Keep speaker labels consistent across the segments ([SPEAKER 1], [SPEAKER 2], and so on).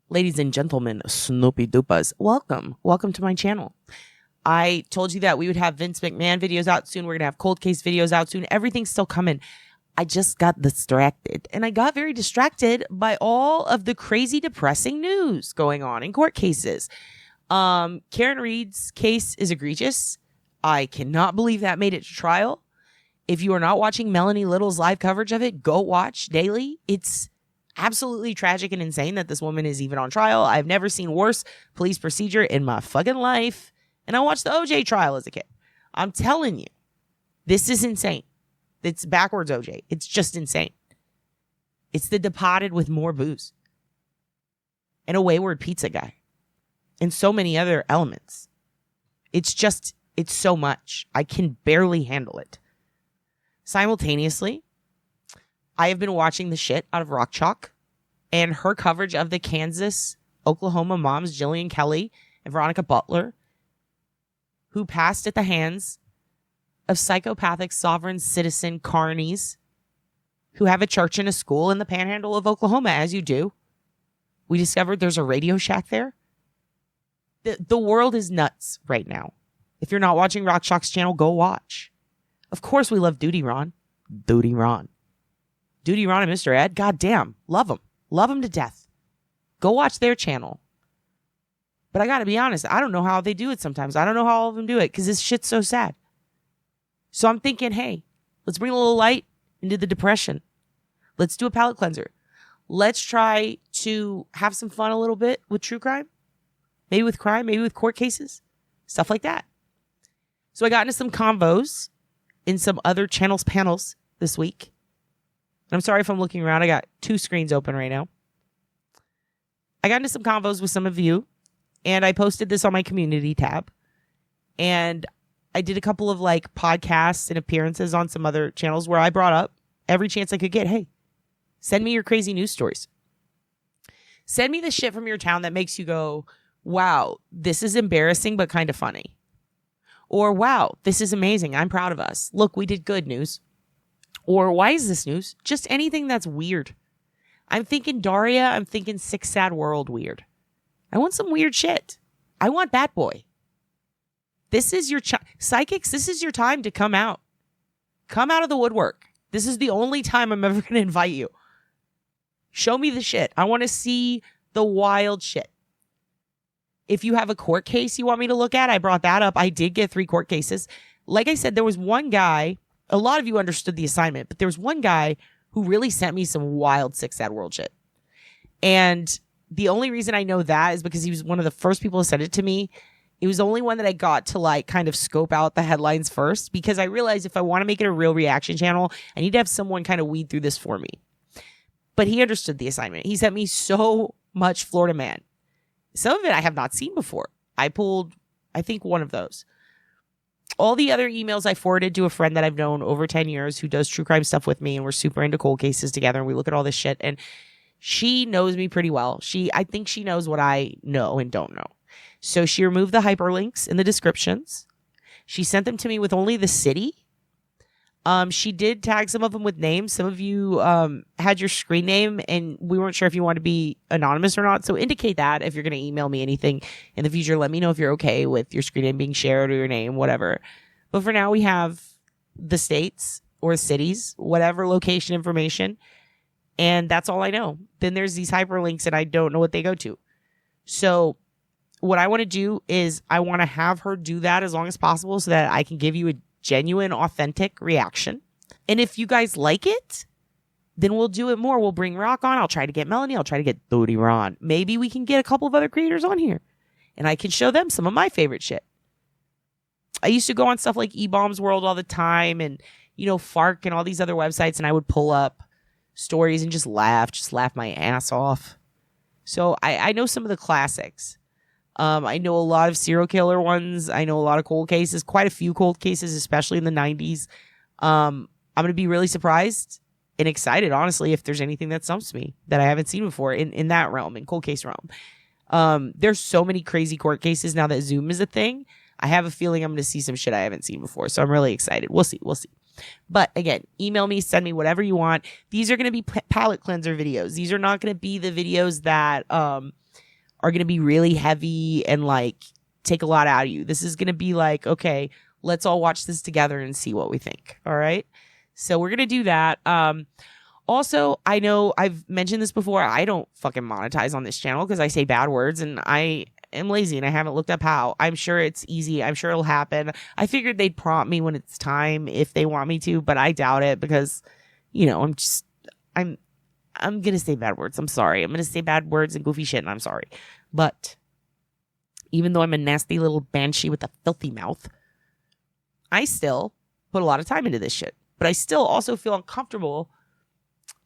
[SPEAKER 1] Ladies and gentlemen, Snoopy Doopas, welcome. Welcome to my channel. I told you that we would have Vince McMahon videos out soon. We're going to have cold case videos out soon. Everything's still coming. I just got distracted. And I got very distracted by all of the crazy, depressing news going on in court cases. Karen Reed's case is egregious. I cannot believe that made it to trial. If you are not watching Melanie Little's live coverage of it, go watch daily. It's absolutely tragic and insane that this woman is even on trial. I've never seen worse police procedure in my fucking life. And I watched the OJ trial as a kid. I'm telling you, this is insane. It's backwards OJ. It's just insane. It's the Departed with more booze. And a wayward pizza guy. And so many other elements. It's so much. I can barely handle it. Simultaneously, I have been watching the shit out of Rock Chalk and her coverage of the Kansas, Oklahoma moms, Jillian Kelly and Veronica Butler, who passed at the hands of psychopathic sovereign citizen carnies who have a church and a school in the panhandle of Oklahoma, as you do. We discovered there's a Radio Shack there. The world is nuts right now. If you're not watching Rock Chalk's channel, go watch. Of course we love Duty Ron. Duty Ron and Mr. Ed, goddamn, love them. Love them to death. Go watch their channel. But I gotta be honest, I don't know how they do it sometimes. I don't know how all of them do it because this shit's so sad. So I'm thinking, hey, let's bring a little light into the depression. Let's do a palate cleanser. Let's try to have some fun a little bit with true crime. Maybe with crime, maybe with court cases. Stuff like that. So I got into some convos in some other channels panels this week. I'm sorry if I'm looking around. I got 2 screens open right now. I got into some convos with some of you, and I posted this on my community tab. And I did a couple of podcasts and appearances on some other channels where I brought up every chance I could get. Hey, send me your crazy news stories. Send me the shit from your town that makes you go, wow, this is embarrassing but kind of funny. Or, wow, this is amazing. I'm proud of us. Look, we did good news. Or, why is this news? Just anything that's weird. I'm thinking Daria. I'm thinking Sick Sad World weird. I want some weird shit. I want that boy. This is your psychics. This is your time to come out. Come out of the woodwork. This is the only time I'm ever going to invite you. Show me the shit. I want to see the wild shit. If you have a court case you want me to look at, I brought that up. I did get 3 court cases. Like I said, there was one guy, a lot of you understood the assignment, but there was one guy who really sent me some wild Sick Sad World shit. And the only reason I know that is because he was one of the first people to send it to me. It was the only one that I got to kind of scope out the headlines first, because I realized if I want to make it a real reaction channel, I need to have someone kind of weed through this for me. But he understood the assignment. He sent me so much Florida man. Some of it I have not seen before. I pulled, I think, one of those. All the other emails I forwarded to a friend that I've known over 10 years who does true crime stuff with me, and we're super into cold cases together, and we look at all this shit, and she knows me pretty well. I think she knows what I know and don't know. So she removed the hyperlinks in the descriptions. She sent them to me with only the city. She did tag some of them with names. Some of you had your screen name, and we weren't sure if you want to be anonymous or not. So indicate that if you're going to email me anything in the future. Let me know if you're okay with your screen name being shared or your name, whatever. But for now, we have the states or cities, whatever location information. And that's all I know. Then there's these hyperlinks, and I don't know what they go to. So what I want to do is I want to have her do that as long as possible so that I can give you a genuine, authentic reaction. And if you guys like it, then we'll do it more. We'll bring Rock on. I'll try to get Melanie. I'll try to get Duty Ron. Maybe we can get a couple of other creators on here, and I can show them some of my favorite shit. I used to go on stuff like E-Bombs World all the time, and FARC and all these other websites, and I would pull up stories and just laugh my ass off. So I know some of the classics. I know a lot of serial killer ones. I know a lot of cold cases, quite a few cold cases, especially in the 90s. I'm going to be really surprised and excited, honestly, if there's anything that stumps me that I haven't seen before in that realm, in cold case realm. There's so many crazy court cases now that Zoom is a thing. I have a feeling I'm going to see some shit I haven't seen before. So I'm really excited. We'll see. But again, email me, send me whatever you want. These are going to be palate cleanser videos. These are not going to be the videos that are going to be really heavy and like take a lot out of you. This is going to be like, okay, let's all watch this together and see what we think. All right. So we're going to do that. Also, I know I've mentioned this before. I don't fucking monetize on this channel because I say bad words and I am lazy and I haven't looked up how. I'm sure it's easy. I'm sure it'll happen. I figured they'd prompt me when it's time if they want me to, but I doubt it because, you know, I'm going to say bad words. I'm sorry. I'm going to say bad words and goofy shit and I'm sorry. But even though I'm a nasty little banshee with a filthy mouth, I still put a lot of time into this shit. But I still also feel uncomfortable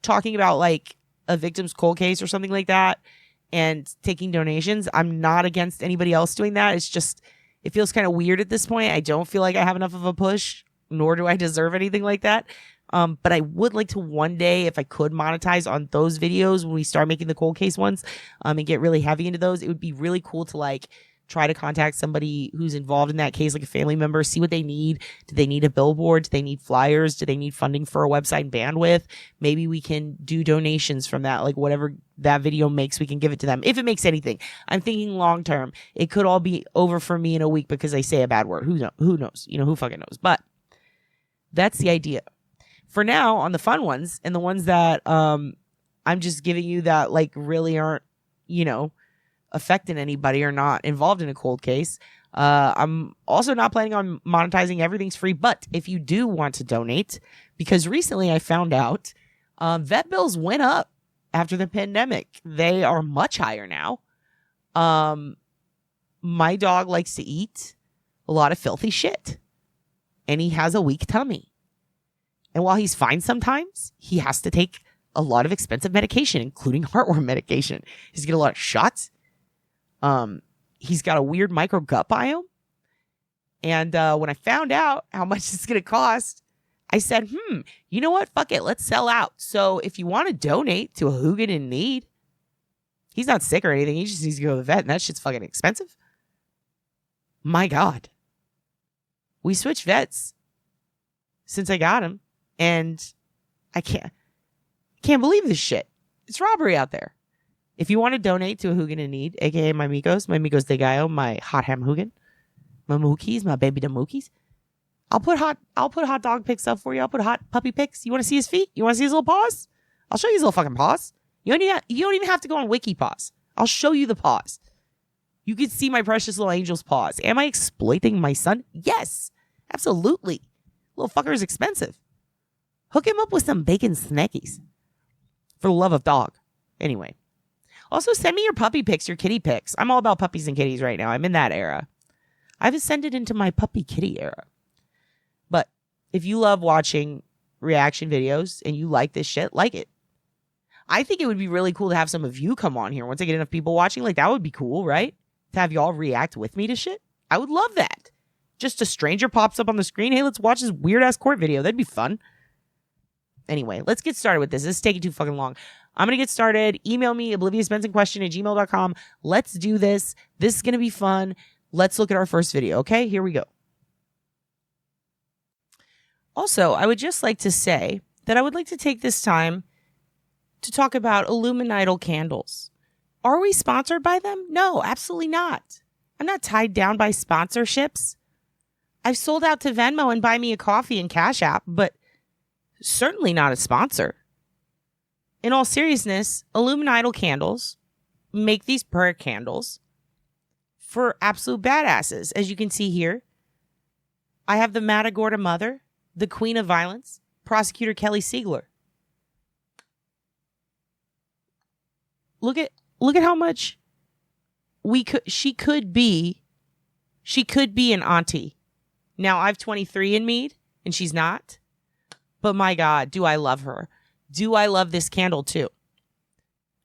[SPEAKER 1] talking about like a victim's cold case or something like that and taking donations. I'm not against anybody else doing that. It's just, it feels kind of weird at this point. I don't feel like I have enough of a push, nor do I deserve anything like that. But I would like to one day, if I could monetize on those videos when we start making the cold case ones, and get really heavy into those. It would be really cool to like try to contact somebody who's involved in that case, like a family member, see what they need. Do they need a billboard? Do they need flyers? Do they need funding for a website and bandwidth? Maybe we can do donations from that, like whatever that video makes, we can give it to them. If it makes anything. I'm thinking long term. It could all be over for me in a week because I say a bad word. Who knows? You know, who fucking knows? But that's the idea. For now, on the fun ones and the ones that I'm just giving you that like really aren't, you know, affecting anybody or not involved in a cold case. I'm also not planning on monetizing. Everything's free. But if you do want to donate, because recently I found out vet bills went up after the pandemic. They are much higher now. My dog likes to eat a lot of filthy shit and he has a weak tummy. And while he's fine sometimes, he has to take a lot of expensive medication, including heartworm medication. He's getting a lot of shots. He's got a weird micro gut biome. And when I found out how much it's going to cost, I said, you know what? Fuck it. Let's sell out. So if you want to donate to a Hugin in need, he's not sick or anything. He just needs to go to the vet, and that shit's fucking expensive. My God. We switched vets since I got him, and I can't believe this shit. It's robbery out there. If you want to donate to a Hugin in need, aka my Migos de Gallo, my hot ham Hugin, my Mookies, my baby the Mookies, I'll put hot dog pics up for you. I'll put hot puppy pics. You want to see his feet? You want to see his little paws? I'll show you his little fucking paws. You don't even have to go on Wiki Paws. I'll show you the paws. You can see my precious little angel's paws. Am I exploiting my son? Yes, absolutely. Little fucker is expensive. Hook him up with some bacon snackies. For the love of dog. Anyway. Also, send me your puppy pics, your kitty pics. I'm all about puppies and kitties right now. I'm in that era. I've ascended into my puppy kitty era. But if you love watching reaction videos and you like this shit, like it. I think it would be really cool to have some of you come on here once I get enough people watching. Like, that would be cool, right? To have y'all react with me to shit. I would love that. Just a stranger pops up on the screen. Hey, let's watch this weird-ass court video. That'd be fun. Anyway, let's get started with this. This is taking too fucking long. I'm going to get started. Email me, ObliviousBensonQuestion@gmail.com. Let's do this. This is going to be fun. Let's look at our first video, okay? Here we go. Also, I would just like to say that I would like to take this time to talk about Illuminidal candles. Are we sponsored by them? No, absolutely not. I'm not tied down by sponsorships. I've sold out to Venmo and Buy Me a Coffee and Cash App, but certainly not a sponsor. In all seriousness, Illuminidal candles make these prayer candles for absolute badasses. As you can see here, I have the Matagorda Mother, the Queen of Violence, Prosecutor Kelly Siegler. Look at how much she could be an auntie. Now, I've 23 in Mead, and she's not. But my God, do I love her. Do I love this candle too?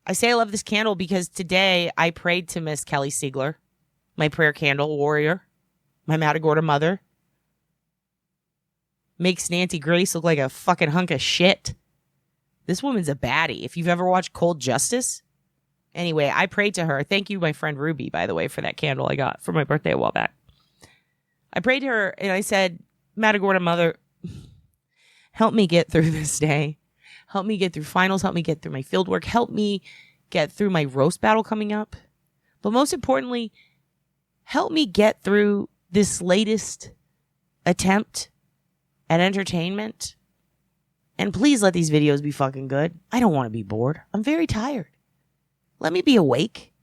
[SPEAKER 1] I say I love this candle because today I prayed to Miss Kelly Siegler, my prayer candle warrior, my Matagorda Mother. Makes Nancy Grace look like a fucking hunk of shit. This woman's a baddie. If you've ever watched Cold Justice. Anyway, I prayed to her. Thank you, my friend Ruby, by the way, for that candle I got for my birthday a while back. I prayed to her and I said, Matagorda Mother, help me get through this day. Help me get through finals. Help me get through my field work. Help me get through my roast battle coming up. But most importantly, help me get through this latest attempt at entertainment. And please let these videos be fucking good. I don't want to be bored. I'm very tired. Let me be awake.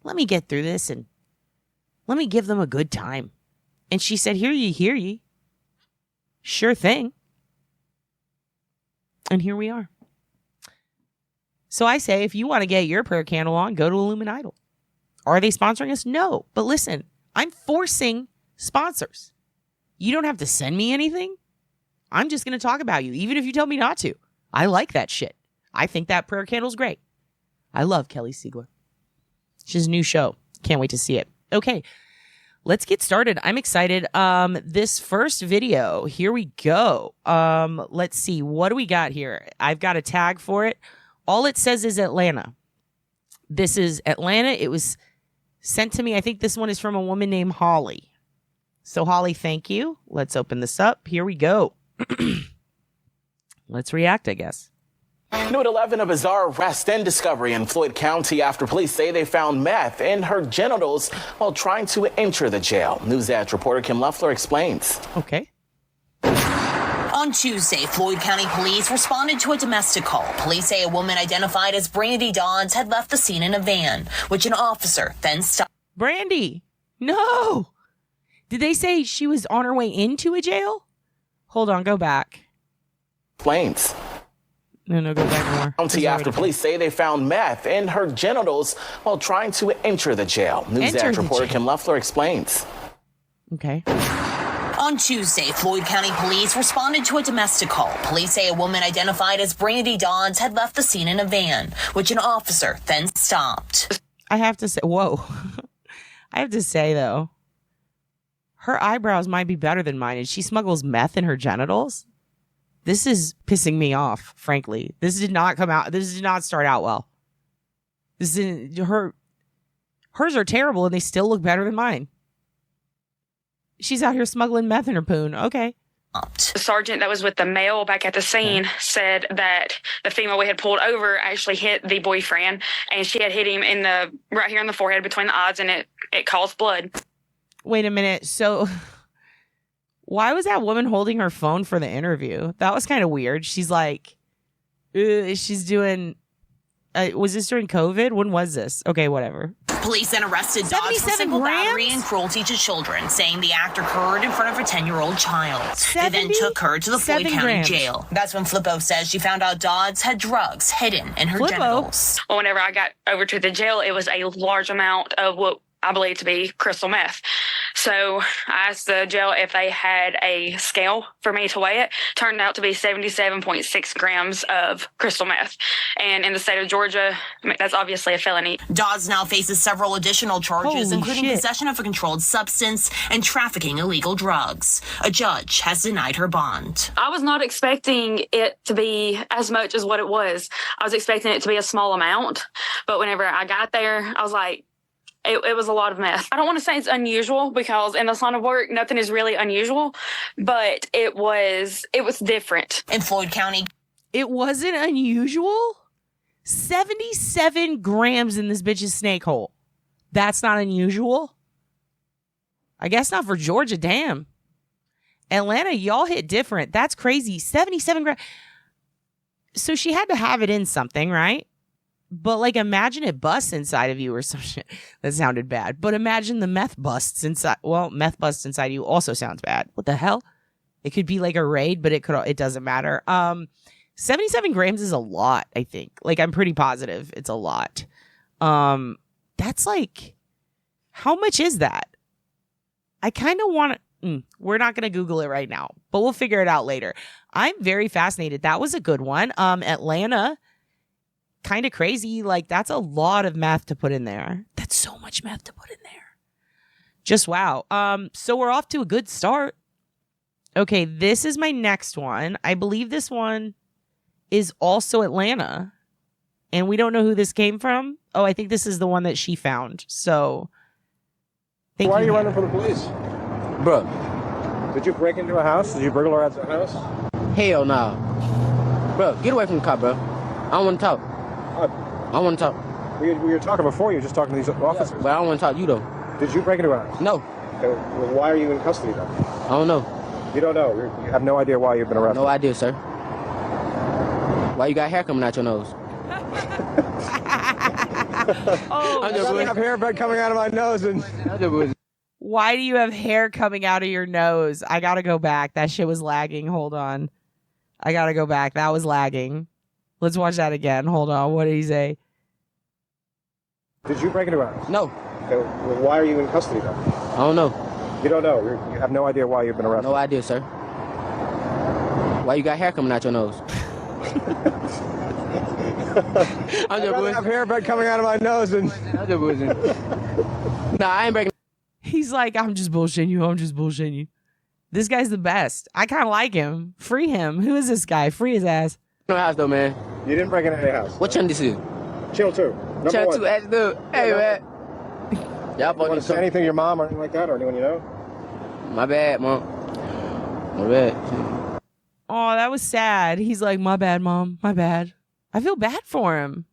[SPEAKER 1] Let me get through this and let me give them a good time. And she said, hear ye, hear ye. Sure thing. And here we are. So I say, if you want to get your prayer candle on, go to Illuminidol. Are they sponsoring us? No. But listen, I'm forcing sponsors. You don't have to send me anything. I'm just going to talk about you, even if you tell me not to. I like that shit. I think that prayer candle's great. I love Kelly Siegler. She has a new show. Can't wait to see it. Okay, let's get started. I'm excited. This first video, here we go. Let's see. What do we got here? I've got a tag for it. All it says is Atlanta. This is Atlanta. It was sent to me. I think this one is from a woman named Holly. So Holly, thank you. Let's open this up. Here we go. Let's react, I guess.
[SPEAKER 2] New at 11, a bizarre arrest and discovery in Floyd County after police say they found meth in her genitals while trying to enter the jail. News Edge reporter Kim Loeffler explains.
[SPEAKER 1] Okay.
[SPEAKER 3] On Tuesday, Floyd County police responded to a domestic call. Police say a woman identified as Brandy Dodds had left the scene in a van, which an officer then stopped.
[SPEAKER 1] Brandy, no. Did they say she was on her way into a jail? Hold on, go back.
[SPEAKER 2] Explains.
[SPEAKER 1] No, go back more.
[SPEAKER 2] County after police say they found meth in her genitals while trying to enter the jail. News Edge reporter Kim Loeffler explains.
[SPEAKER 1] Okay.
[SPEAKER 3] On Tuesday, Floyd County police responded to a domestic call. Police say a woman identified as Brandy Dodds had left the scene in a van, which an officer then stopped.
[SPEAKER 1] I have to say, whoa. I have to say, though, her eyebrows might be better than mine, and she smuggles meth in her genitals. This is pissing me off, frankly. This did not start out well. This is hers are terrible, and they still look better than mine. She's out here smuggling meth in her poon. Okay.
[SPEAKER 4] The sergeant that was with the male back at the scene said that the female we had pulled over actually hit the boyfriend, and she had hit him right here in the forehead between the eyes, and it caused blood.
[SPEAKER 1] Wait a minute. So why was that woman holding her phone for the interview? That was kind of weird. She's like, she's doing, was this during COVID? When was this? Okay, whatever.
[SPEAKER 3] Police then arrested Dodds for simple battery and cruelty to children, saying the act occurred in front of her 10-year-old child. They then took her to the Floyd County jail. That's when Flippo says she found out Dodds had drugs hidden in her genitals.
[SPEAKER 4] Well, whenever I got over to the jail, it was a large amount of what I believe to be crystal meth. So I asked the jail if they had a scale for me to weigh it. Turned out to be 77.6 grams of crystal meth. And in the state of Georgia, that's obviously a felony.
[SPEAKER 3] Dodds now faces several additional charges, including possession of a controlled substance and trafficking illegal drugs. A judge has denied her bond.
[SPEAKER 4] I was not expecting it to be as much as what it was. I was expecting it to be a small amount. But whenever I got there, I was like, it was a lot of meth. I don't want to say it's unusual because in this line of work, nothing is really unusual, but it was different.
[SPEAKER 3] In Floyd County.
[SPEAKER 1] It wasn't unusual? 77 grams in this bitch's snake hole. That's not unusual? I guess not for Georgia, damn. Atlanta, y'all hit different. That's crazy. 77 grams. So she had to have it in something, right? But, like, imagine it busts inside of you or some shit. That sounded bad. But imagine the meth busts inside. Well, meth busts inside you also sounds bad. What the hell? It could be like a raid, but it doesn't matter. 77 grams is a lot, I think. Like, I'm pretty positive it's a lot. That's like, how much is that? I kind of want to, we're not going to Google it right now, but we'll figure it out later. I'm very fascinated. That was a good one. Atlanta. Kind of crazy. Like, that's a lot of meth to put in there. That's so much meth to put in there. Just wow. So we're off to a good start. Okay, this is my next one. I believe this one is also Atlanta. And we don't know who this came from. Oh, I think this is the one that she found. So,
[SPEAKER 5] why are you running for the police? Bro, did you break into a house? Did you burglarize a house?
[SPEAKER 6] Hell no. Bro, get away from the car, bro. I don't want to talk. I don't want to talk.
[SPEAKER 5] We were talking before. You were just talking to these officers.
[SPEAKER 6] Yeah, but I don't want to talk to you, though.
[SPEAKER 5] Did you break into a house?
[SPEAKER 6] No.
[SPEAKER 5] Okay, well, why are you in custody, then?
[SPEAKER 6] I don't know.
[SPEAKER 5] You don't know. You have no idea why you've been arrested.
[SPEAKER 6] No idea, sir. Why you got hair coming out your nose?
[SPEAKER 5] I have hair coming out of my nose.
[SPEAKER 1] Why do you have hair coming out of your nose? I gotta go back. That shit was lagging. Hold on. I gotta go back. That was lagging. Let's watch that again. Hold on. What did he say?
[SPEAKER 5] Did you break into a house?
[SPEAKER 6] No.
[SPEAKER 5] Okay, well, why are you in custody, then?
[SPEAKER 6] I don't know.
[SPEAKER 5] You don't know. You have no idea why you've been arrested.
[SPEAKER 6] No idea, sir. Why you got hair coming out your nose?
[SPEAKER 5] I have hair coming out of my nose.
[SPEAKER 6] Nah, I ain't breaking.
[SPEAKER 1] He's like, I'm just bullshitting you. I'm just bullshitting you. This guy's the best. I kind of like him. Free him. Who is this guy? Free his ass.
[SPEAKER 6] No house, though, man.
[SPEAKER 5] You didn't break into any house.
[SPEAKER 6] What channel this is?
[SPEAKER 5] Channel 2.
[SPEAKER 6] Channel 2, dude. Hey, man. Y'all
[SPEAKER 5] want to say anything to your mom or anything like that, or anyone you know?
[SPEAKER 6] My bad, Mom. My bad.
[SPEAKER 1] Oh, that was sad. He's like, my bad, Mom. My bad. I feel bad for him.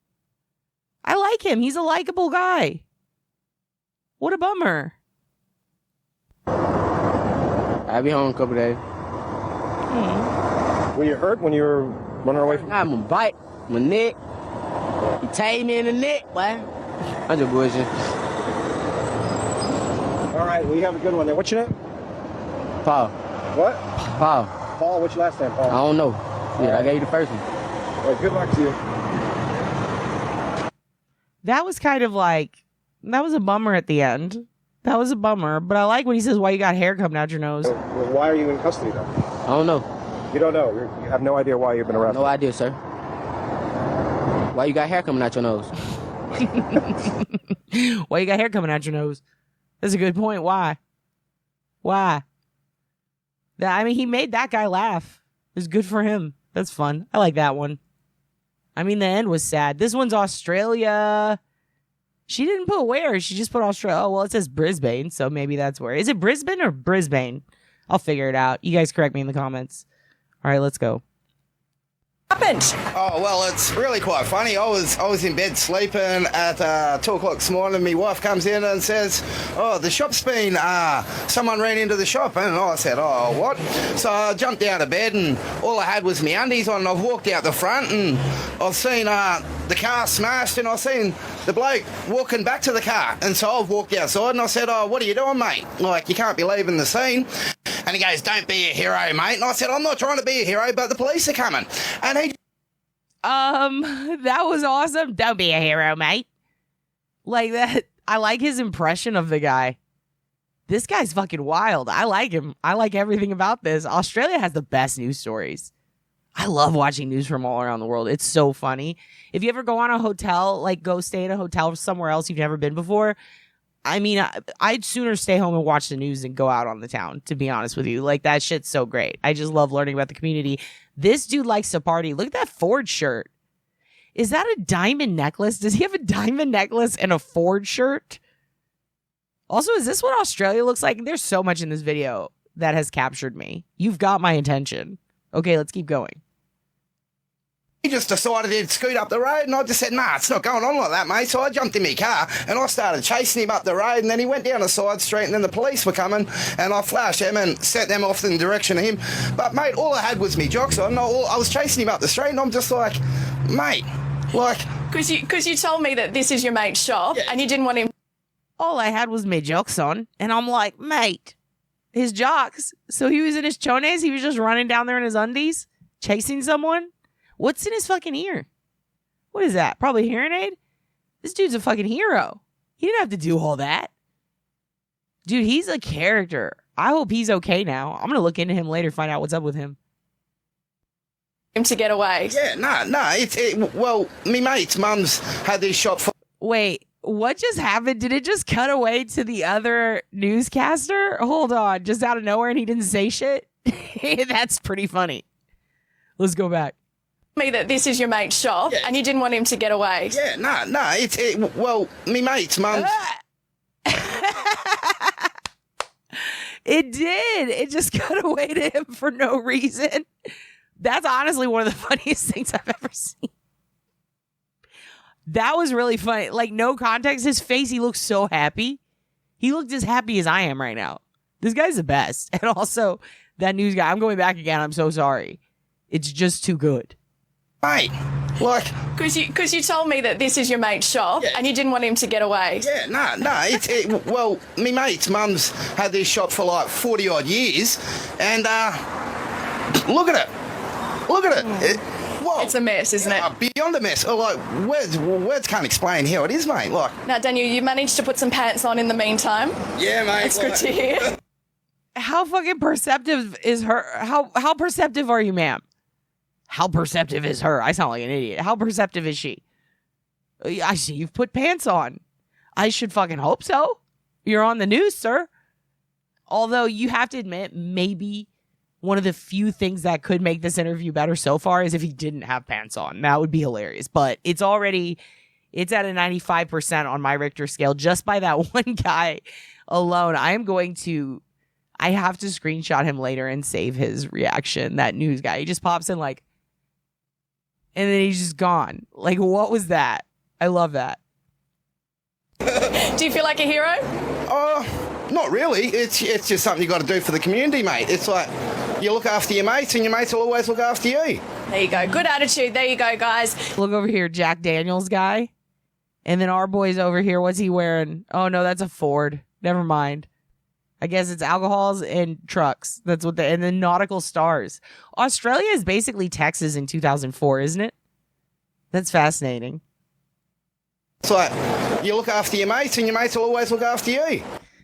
[SPEAKER 1] I like him. He's a likable guy. What a bummer.
[SPEAKER 6] I'll be home in a couple days.
[SPEAKER 5] Were you hurt when you were running away from...
[SPEAKER 6] I'm gonna bite my neck. He tied me in the neck, boy. I'm just bullshitting.
[SPEAKER 5] All right, well, you have a good one there. What's your name?
[SPEAKER 6] Paul.
[SPEAKER 5] What?
[SPEAKER 6] Paul.
[SPEAKER 5] Paul, what's your last name, Paul?
[SPEAKER 6] I don't know. Yeah, I gave you the first one.
[SPEAKER 5] All right, good luck to you.
[SPEAKER 1] That was kind of like, that was a bummer at the end. That was a bummer, but I like when he says, why you got hair coming out your nose?
[SPEAKER 5] Well, why are you in custody, then?
[SPEAKER 6] I don't know.
[SPEAKER 5] You don't know. You have no idea why you've been arrested.
[SPEAKER 6] No idea, sir. Why you got hair coming out your nose?
[SPEAKER 1] Why you got hair coming out your nose? That's a good point. Why? Why? I mean, he made that guy laugh. It was good for him. That's fun. I like that one. I mean, the end was sad. This one's Australia. She didn't put where. She just put Australia. Oh, well, it says Brisbane, so maybe that's where. Is it Brisbane or Brisbane? I'll figure it out. You guys correct me in the comments. All right, let's go.
[SPEAKER 7] Happened?
[SPEAKER 8] Oh, well, it's really quite funny. I was in bed sleeping at 2 o'clock this morning. My wife comes in and says, oh, the shop's been, someone ran into the shop. And I said, oh, what? So I jumped out of bed and all I had was my undies on and I've walked out the front and I've seen the car smashed and I've seen the bloke walking back to the car. And so I've walked outside and I said, oh, what are you doing, mate? Like, you can't be leaving the scene. And he goes, don't be a hero, mate. And I said, I'm not trying to be a hero, but the police are coming. And he...
[SPEAKER 1] That was awesome. Don't be a hero, mate. Like that. I like his impression of the guy. This guy's fucking wild. I like him. I like everything about this. Australia has the best news stories. I love watching news from all around the world. It's so funny. If you ever go on a hotel, like go stay in a hotel somewhere else you've never been before, I mean, I'd sooner stay home and watch the news than go out on the town, to be honest with you. Like, that shit's so great. I just love learning about the community. This dude likes to party. Look at that Ford shirt. Is that a diamond necklace? Does he have a diamond necklace and a Ford shirt? Also, is this what Australia looks like? There's so much in this video that has captured me. You've got my attention. Okay, let's keep going.
[SPEAKER 8] He just decided he'd scoot up the road, and I just said, nah, it's not going on like that, mate. So I jumped in my car, and I started chasing him up the road, and then he went down a side street, and then the police were coming, and I flashed him and set them off in the direction of him. But, mate, all I had was me jocks on. I was chasing him up the street, and I'm just like, mate, like...
[SPEAKER 7] Because you told me that this is your mate's shop, yeah, and you didn't want him...
[SPEAKER 1] All I had was me jocks on, and I'm like, mate, his jocks? So he was in his chones? He was just running down there in his undies? Chasing someone? What's in his fucking ear? What is that? Probably a hearing aid? This dude's a fucking hero. He didn't have to do all that. Dude, he's a character. I hope he's okay now. I'm going to look into him later, find out what's up with him.
[SPEAKER 7] Him to get away.
[SPEAKER 8] Yeah, no. Well, me mate's mum's had this shop for...
[SPEAKER 1] Wait, what just happened? Did it just cut away to the other newscaster? Hold on, just out of nowhere and he didn't say shit? That's pretty funny. Let's go back.
[SPEAKER 7] Me that this is your mate's shop, yeah, and you didn't want him to get away.
[SPEAKER 8] Yeah, no. Well, me mate's mum.
[SPEAKER 1] It did. It just cut away to him for no reason. That's honestly one of the funniest things I've ever seen. That was really funny. Like, no context. His face, he looks so happy. He looked as happy as I am right now. This guy's the best. And also, that news guy, I'm going back again. I'm so sorry. It's just too good.
[SPEAKER 8] Mate, like...
[SPEAKER 7] Because you told me that this is your mate's shop and you didn't want him to get away.
[SPEAKER 8] Yeah, no. Well, me mate's mum's had this shop for like 40-odd years, and look at it. Look at it. Whoa.
[SPEAKER 7] It's a mess, isn't it?
[SPEAKER 8] Beyond a mess. Like, words can't explain how it is, mate. Like,
[SPEAKER 7] now, Daniel, you managed to put some pants on in the meantime.
[SPEAKER 8] Yeah, mate.
[SPEAKER 7] That's good to hear.
[SPEAKER 1] How fucking perceptive is her? How perceptive are you, ma'am? How perceptive is her? I sound like an idiot. How perceptive is she? I see you've put pants on. I should fucking hope so. You're on the news, sir. Although you have to admit, maybe one of the few things that could make this interview better so far is if he didn't have pants on. That would be hilarious. But it's at a 95% on my Richter scale just by that one guy alone. I have to screenshot him later and save his reaction. That news guy. He just pops in like, and then he's just gone. Like, what was that? I love that.
[SPEAKER 7] Do you feel like a hero?
[SPEAKER 8] Not really. It's just something you got to do for the community, mate. It's like you look after your mates and your mates will always look after you.
[SPEAKER 7] There you go. Good attitude. There you go, guys.
[SPEAKER 1] Look over here, Jack Daniels guy. And then our boy's over here. What's he wearing? Oh, no, that's a Ford. Never mind. I guess it's alcohols and trucks. That's what and then nautical stars. Australia is basically Texas in 2004, isn't it? That's fascinating.
[SPEAKER 8] It's like you look after your mates and your mates will always look after you.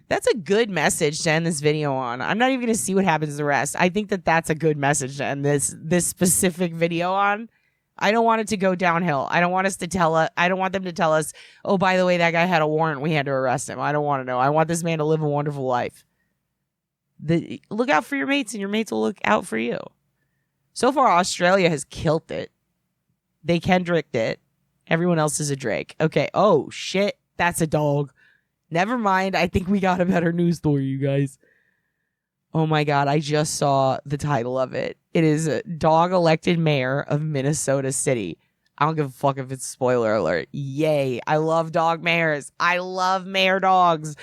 [SPEAKER 1] That's a good message to end this video on. I'm not even going to see what happens to the rest. I think that's a good message to end this specific video on. I don't want it to go downhill. I don't want them to tell us, oh, by the way, that guy had a warrant. We had to arrest him. I don't want to know. I want this man to live a wonderful life. Look out for your mates and your mates will look out for you. So far, Australia has killed it. They Kendricked it. Everyone else is a Drake. Okay. Oh, shit. That's a dog. Never mind. I think we got a better news story, you guys. Oh my God. I just saw the title of it. It is a dog elected mayor of Minnesota City. I don't give a fuck if it's spoiler alert. Yay. I love dog mayors. I love mayor dogs.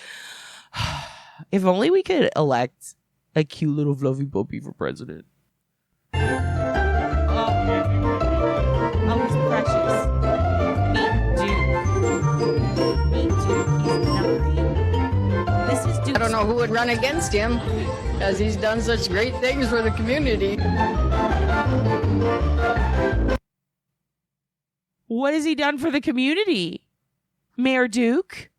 [SPEAKER 1] If only we could elect a cute little fluffy puppy for president. Oh, he's precious. Me too. He's 9. This is Duke.
[SPEAKER 9] I don't know who would run against him, as he's done such great things for the community.
[SPEAKER 1] What has he done for the community? Mayor Duke?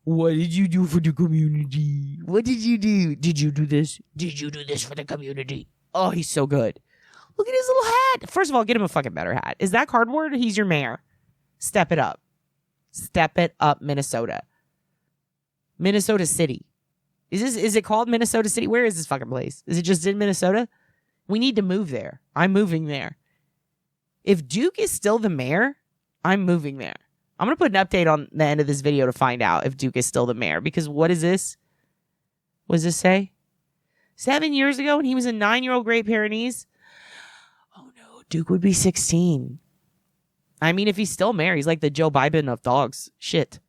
[SPEAKER 1] What did you do for the community? What did you do? Did you do this? Did you do this for the community? Oh, he's so good. Look at his little hat. First of all, get him a fucking better hat. Is that cardboard? He's your mayor. Step it up. Step it up, Minnesota. Minnesota City. Is it called Minnesota City? Where is this fucking place? Is it just in Minnesota? We need to move there. I'm moving there. If Duke is still the mayor, I'm moving there. I'm going to put an update on the end of this video to find out if Duke is still the mayor. Because what is this? What does this say? 7 years ago when he was a 9-year-old Great Pyrenees? Oh no, Duke would be 16. I mean, if he's still mayor, he's like the Joe Biden of dogs. Shit.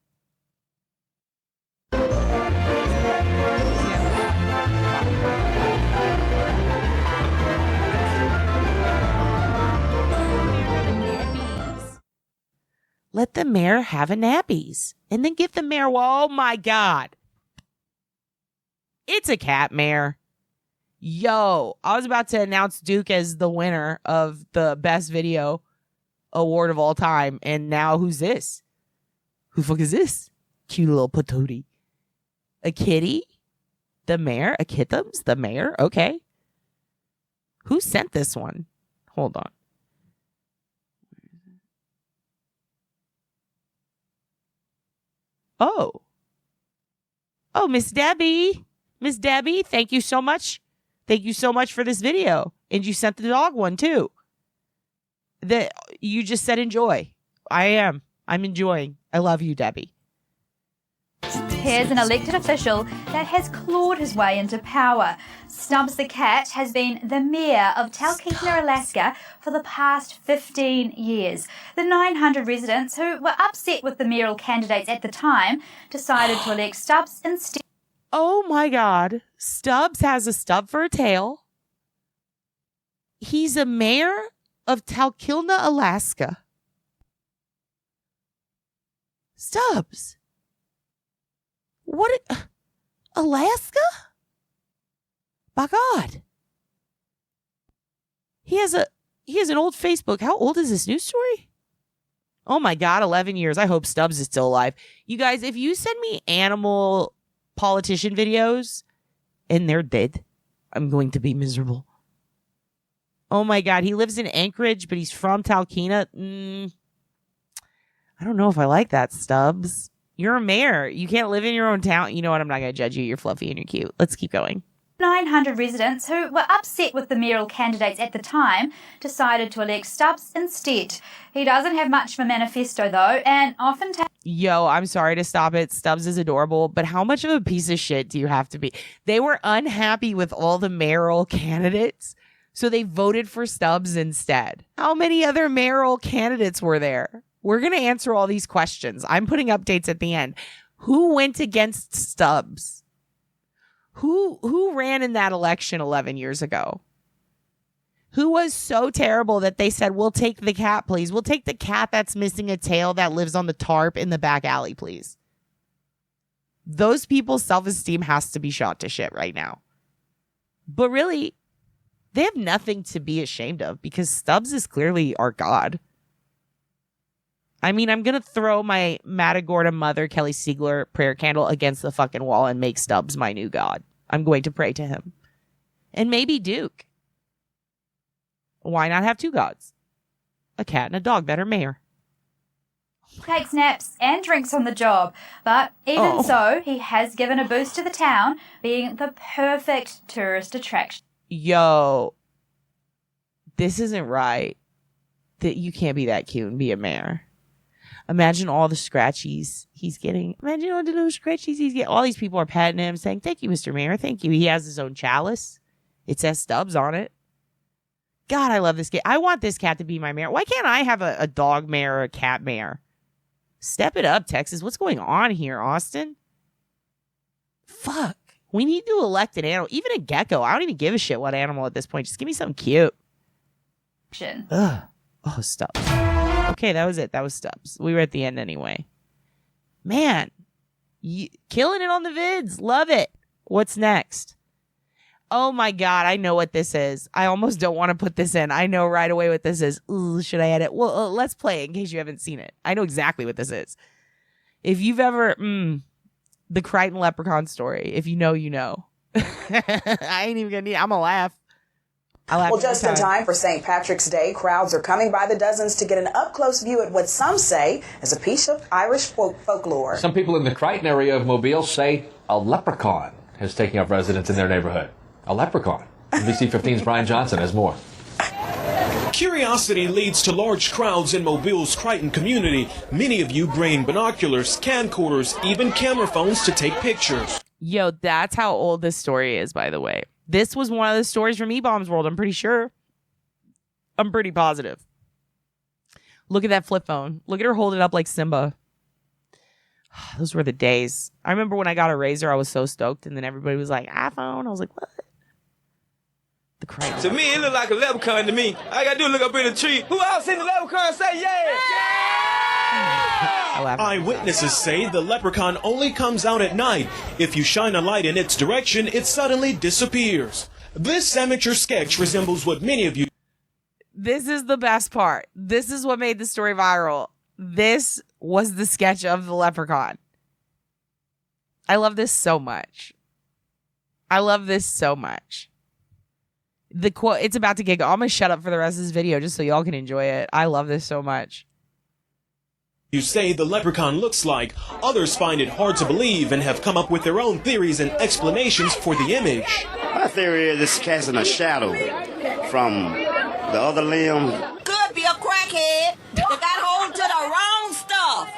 [SPEAKER 1] Let the mayor have a nappies. And then give the mayor, oh my God. It's a cat mayor. Yo, I was about to announce Duke as the winner of the best video award of all time. And now who's this? Who the fuck is this? Cute little patootie. A kitty? The mayor? A kittums? The mayor? Okay. Who sent this one? Hold on. Oh, Miss Debbie. Miss Debbie, thank you so much. Thank you so much for this video. And you sent the dog one too. That you just said enjoy. I'm enjoying. I love you, Debbie.
[SPEAKER 10] here's an elected official that has clawed his way into power. Stubbs the cat has been the mayor of Talkeetna, Alaska for the past 15 years. The 900 residents who were upset with the mayoral candidates at the time decided to elect Stubbs instead.
[SPEAKER 1] Oh my God. Stubbs has a stub for a tail. He's a mayor of Talkeetna, Alaska. Stubbs. What? Alaska? By God. He has an old Facebook. How old is this news story? Oh my God, 11 years. I hope Stubbs is still alive. You guys, if you send me animal politician videos and they're dead, I'm going to be miserable. Oh my God, he lives in Anchorage, but he's from Talkeetna. I don't know if I like that, Stubbs. You're a mayor. You can't live in your own town. You know what? I'm not going to judge you. You're fluffy and you're cute. Let's keep going.
[SPEAKER 10] 900 residents who were upset with the mayoral candidates at the time decided to elect Stubbs instead. He doesn't have much of a manifesto, though, and often
[SPEAKER 1] Yo, I'm sorry to stop it. Stubbs is adorable, but how much of a piece of shit do you have to be? They were unhappy with all the mayoral candidates, so they voted for Stubbs instead. How many other mayoral candidates were there? We're going to answer all these questions. I'm putting updates at the end. Who went against Stubbs? Who ran in that election 11 years ago? Who was so terrible that they said, we'll take the cat, please. We'll take the cat that's missing a tail that lives on the tarp in the back alley, please. Those people's self-esteem has to be shot to shit right now. But really, they have nothing to be ashamed of because Stubbs is clearly our God. I mean, I'm going to throw my Matagorda mother, Kelly Siegler, prayer candle against the fucking wall and make Stubbs my new God. I'm going to pray to him. And maybe Duke. Why not have two gods? A cat and a dog that are mayor.
[SPEAKER 10] takes naps and drinks on the job. But even so, he has given a boost to the town, being the perfect tourist attraction.
[SPEAKER 1] Yo, this isn't right. That you can't be that cute and be a mayor. Imagine all the scratchies he's getting. Imagine all the little scratchies he's getting. All these people are patting him, saying, "Thank you, Mr. Mayor. Thank you." He has his own chalice. It says Stubbs on it. God, I love this cat. I want this cat to be my mayor. Why can't I have a dog mayor or a cat mayor? Step it up, Texas. What's going on here, Austin? Fuck. We need to elect an animal. Even a gecko. I don't even give a shit what animal at this point. Just give me something cute. Ugh. Oh, Stubbs. Okay, that was it. That was Stubbs. We were at the end anyway. Man, killing it on the vids. Love it. What's next? Oh my God, I know what this is. I almost don't want to put this in. I know right away what this is. Ooh, should I add it? Well, let's play it in case you haven't seen it. I know exactly what this is. If you've ever, the Crichton leprechaun story. If you know, you know. I ain't even gonna need. I'm gonna laugh.
[SPEAKER 11] Well, just in time for St. Patrick's Day, crowds are coming by the dozens to get an up-close view at what some say is a piece of Irish folklore.
[SPEAKER 12] Some people in the Crichton area of Mobile say a leprechaun is taking up residence in their neighborhood. A leprechaun. NBC 15's Brian Johnson has more.
[SPEAKER 13] Curiosity leads to large crowds in Mobile's Crichton community. Many of you bring binoculars, camcorders, even camera phones to take pictures.
[SPEAKER 1] Yo, that's how old this story is, by the way. This was one of the stories from E-Bombs World, I'm pretty sure. I'm pretty positive. Look at that flip phone. Look at her hold it up like Simba. Those were the days. I remember when I got a Razor, I was so stoked, and then everybody was like, iPhone. I was like, what? The Crichton.
[SPEAKER 14] To me, it looked like a leprechaun to me. I got to do look up in the tree. Who else seen the leprechaun say yeah?
[SPEAKER 13] Eyewitnesses say the leprechaun only comes out at night. If you shine a light in its direction, it suddenly disappears. This amateur sketch resembles what many of you...
[SPEAKER 1] This is the best part. This is what made the story viral. This was the sketch of the leprechaun. I love this so much. I love this so much. The quote, it's about to get... I'm going to shut up for the rest of this video just so y'all can enjoy it. I love this so much.
[SPEAKER 13] You say the leprechaun looks like. Others find it hard to believe and have come up with their own theories and explanations for the image.
[SPEAKER 15] My theory is it's casting a shadow from the other limb.
[SPEAKER 16] Could be a crackhead that got hold to the wrong stuff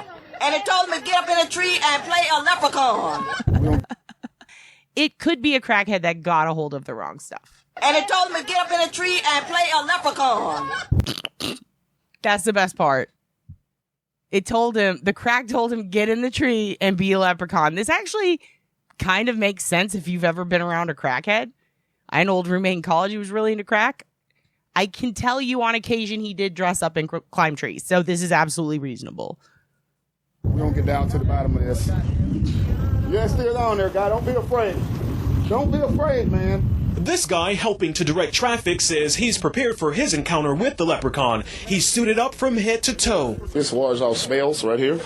[SPEAKER 16] And it told him to get up in a tree and play a leprechaun.
[SPEAKER 1] It could be a crackhead that got a hold of the wrong stuff.
[SPEAKER 16] And it told him to get up in a tree and play a leprechaun.
[SPEAKER 1] That's the best part. The crack told him, get in the tree and be a leprechaun. This actually kind of makes sense if you've ever been around a crackhead. I had an old roommate in college who was really into crack. I can tell you on occasion he did dress up and climb trees. So this is absolutely reasonable.
[SPEAKER 17] We're going to get down to the bottom of this. Yeah, still on there, guy. Don't be afraid. Don't be afraid, man.
[SPEAKER 13] This guy helping to direct traffic says he's prepared for his encounter with the leprechaun. He's suited up from head to toe.
[SPEAKER 17] This wars off smells right here.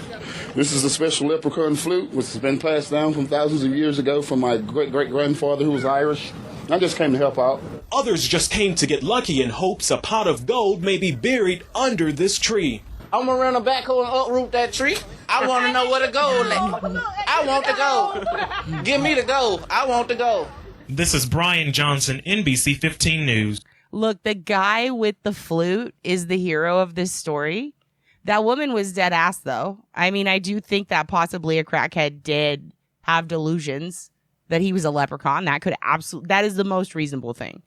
[SPEAKER 17] This is a special leprechaun flute, which has been passed down from thousands of years ago from my great-great-grandfather who was Irish. I just came to help out.
[SPEAKER 13] Others just came to get lucky in hopes a pot of gold may be buried under this tree.
[SPEAKER 6] I'm gonna run a backhoe and uproot that tree. I want to know where the gold is. I want the gold. Give me the gold. I want the gold.
[SPEAKER 13] This is Brian Johnson, NBC 15 News.
[SPEAKER 1] Look, the guy with the flute is the hero of this story. That woman was dead ass, though. I mean, I do think that possibly a crackhead did have delusions that he was a leprechaun. That is the most reasonable thing.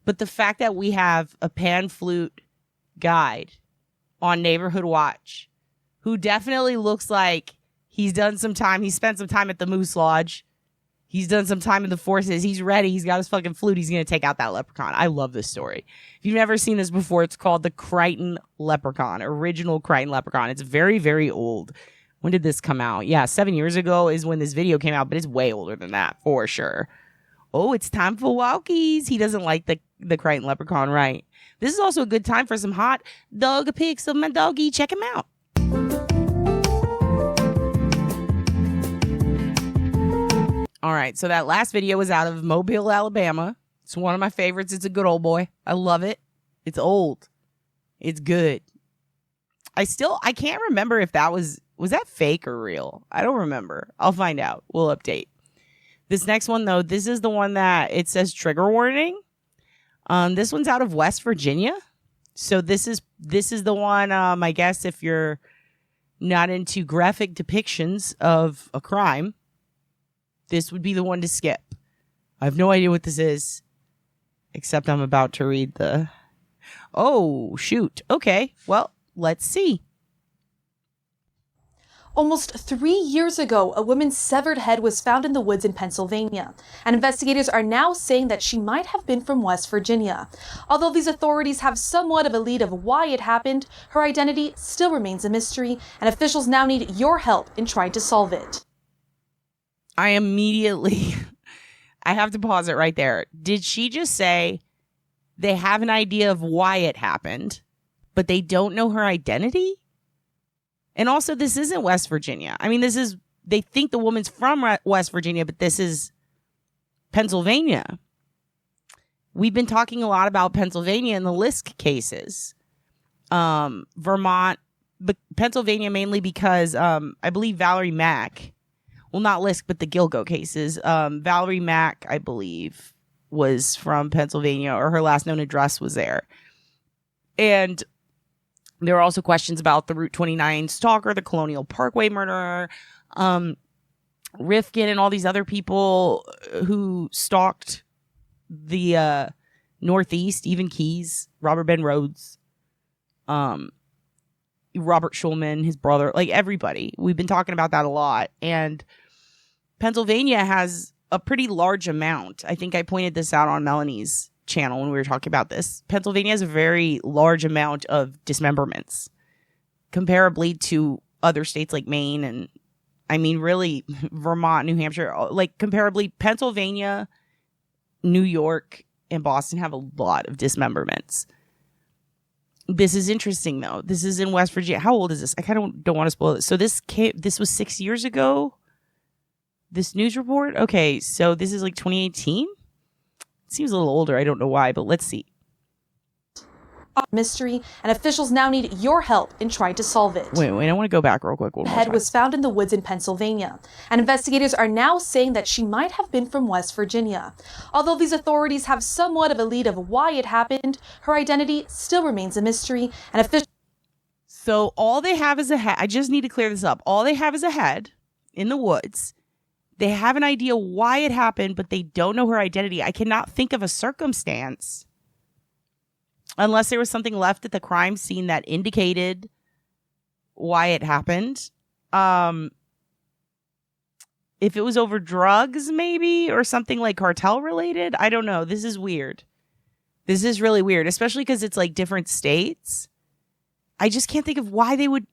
[SPEAKER 1] But the fact that we have a pan flute guide on Neighborhood Watch who definitely looks like he's done some time. He spent some time at the Moose Lodge. He's done some time in the forces. He's ready. He's got his fucking flute. He's going to take out that leprechaun. I love this story. If you've never seen this before, it's called the Crichton Leprechaun, original Crichton Leprechaun. It's very, very old. When did this come out? Yeah, 7 years ago is when this video came out, but it's way older than that for sure. Oh, it's time for walkies. He doesn't like the Crichton Leprechaun, right? This is also a good time for some hot dog pics of my doggy. Check him out. All right, so that last video was out of Mobile, Alabama. It's one of my favorites. It's a good old boy. I love it. It's old. It's good. I can't remember if that was that fake or real? I don't remember. I'll find out. We'll update. This next one, though, this is the one that it says trigger warning. This one's out of West Virginia. So this is the one, I guess, if you're not into graphic depictions of a crime, this would be the one to skip. I have no idea what this is, except I'm about to read the... Oh, shoot. Okay, well, let's see.
[SPEAKER 18] Almost 3 years ago, a woman's severed head was found in the woods in Pennsylvania, and investigators are now saying that she might have been from West Virginia. Although these authorities have somewhat of a lead of why it happened, her identity still remains a mystery, and officials now need your help in trying to solve it.
[SPEAKER 1] I have to pause it right there. Did she just say they have an idea of why it happened, but they don't know her identity? And also, this isn't West Virginia. I mean, they think the woman's from West Virginia, but this is Pennsylvania. We've been talking a lot about Pennsylvania in the Lisk cases. Vermont, but Pennsylvania mainly because I believe Valerie Mack, well, not Lisk, but the Gilgo cases. Valerie Mack, I believe, was from Pennsylvania, or her last known address was there. And there are also questions about the Route 29 stalker, the Colonial Parkway murderer, Rifkin, and all these other people who stalked the Northeast, even Keys, Robert Ben Rhodes, Robert Schulman, his brother, like everybody. We've been talking about that a lot. And Pennsylvania has a pretty large amount. I think I pointed this out on Melanie's channel when we were talking about this. Pennsylvania has a very large amount of dismemberments comparably to other states like Maine and, I mean, really Vermont, New Hampshire, like comparably Pennsylvania, New York, and Boston have a lot of dismemberments. This is interesting, though. This is in West Virginia. How old is this? I kind of don't want to spoil it. So this was 6 years ago, this news report? Okay, so this is like 2018? Seems a little older. I don't know why, but let's see.
[SPEAKER 18] Mystery, and officials now need your help in trying to solve it.
[SPEAKER 1] Wait, I want to go back real quick.
[SPEAKER 18] The head was found in the woods in Pennsylvania, and investigators are now saying that she might have been from West Virginia. Although these authorities have somewhat of a lead of why it happened, her identity still remains a mystery, and officials...
[SPEAKER 1] So all they have is a head. I just need to clear this up. All they have is a head in the woods. They have an idea why it happened, but they don't know her identity. I cannot think of a circumstance, unless there was something left at the crime scene that indicated why it happened. If it was over drugs, maybe, or something like cartel related. I don't know. This is weird. This is really weird, especially because it's like different states. I just can't think of why they would.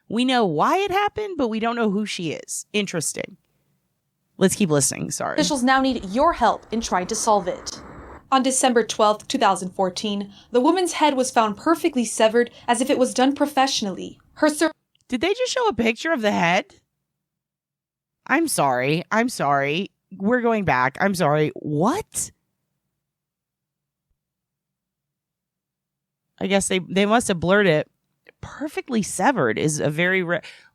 [SPEAKER 1] We know why it happened, but we don't know who she is. Interesting. Let's keep listening. Sorry.
[SPEAKER 18] Officials now need your help in trying to solve it. On December 12, 2014, the woman's head was found perfectly severed as if it was done professionally.
[SPEAKER 1] Did they just show a picture of the head? I'm sorry. We're going back. I'm sorry. What? I guess they must have blurred it. Perfectly severed is a very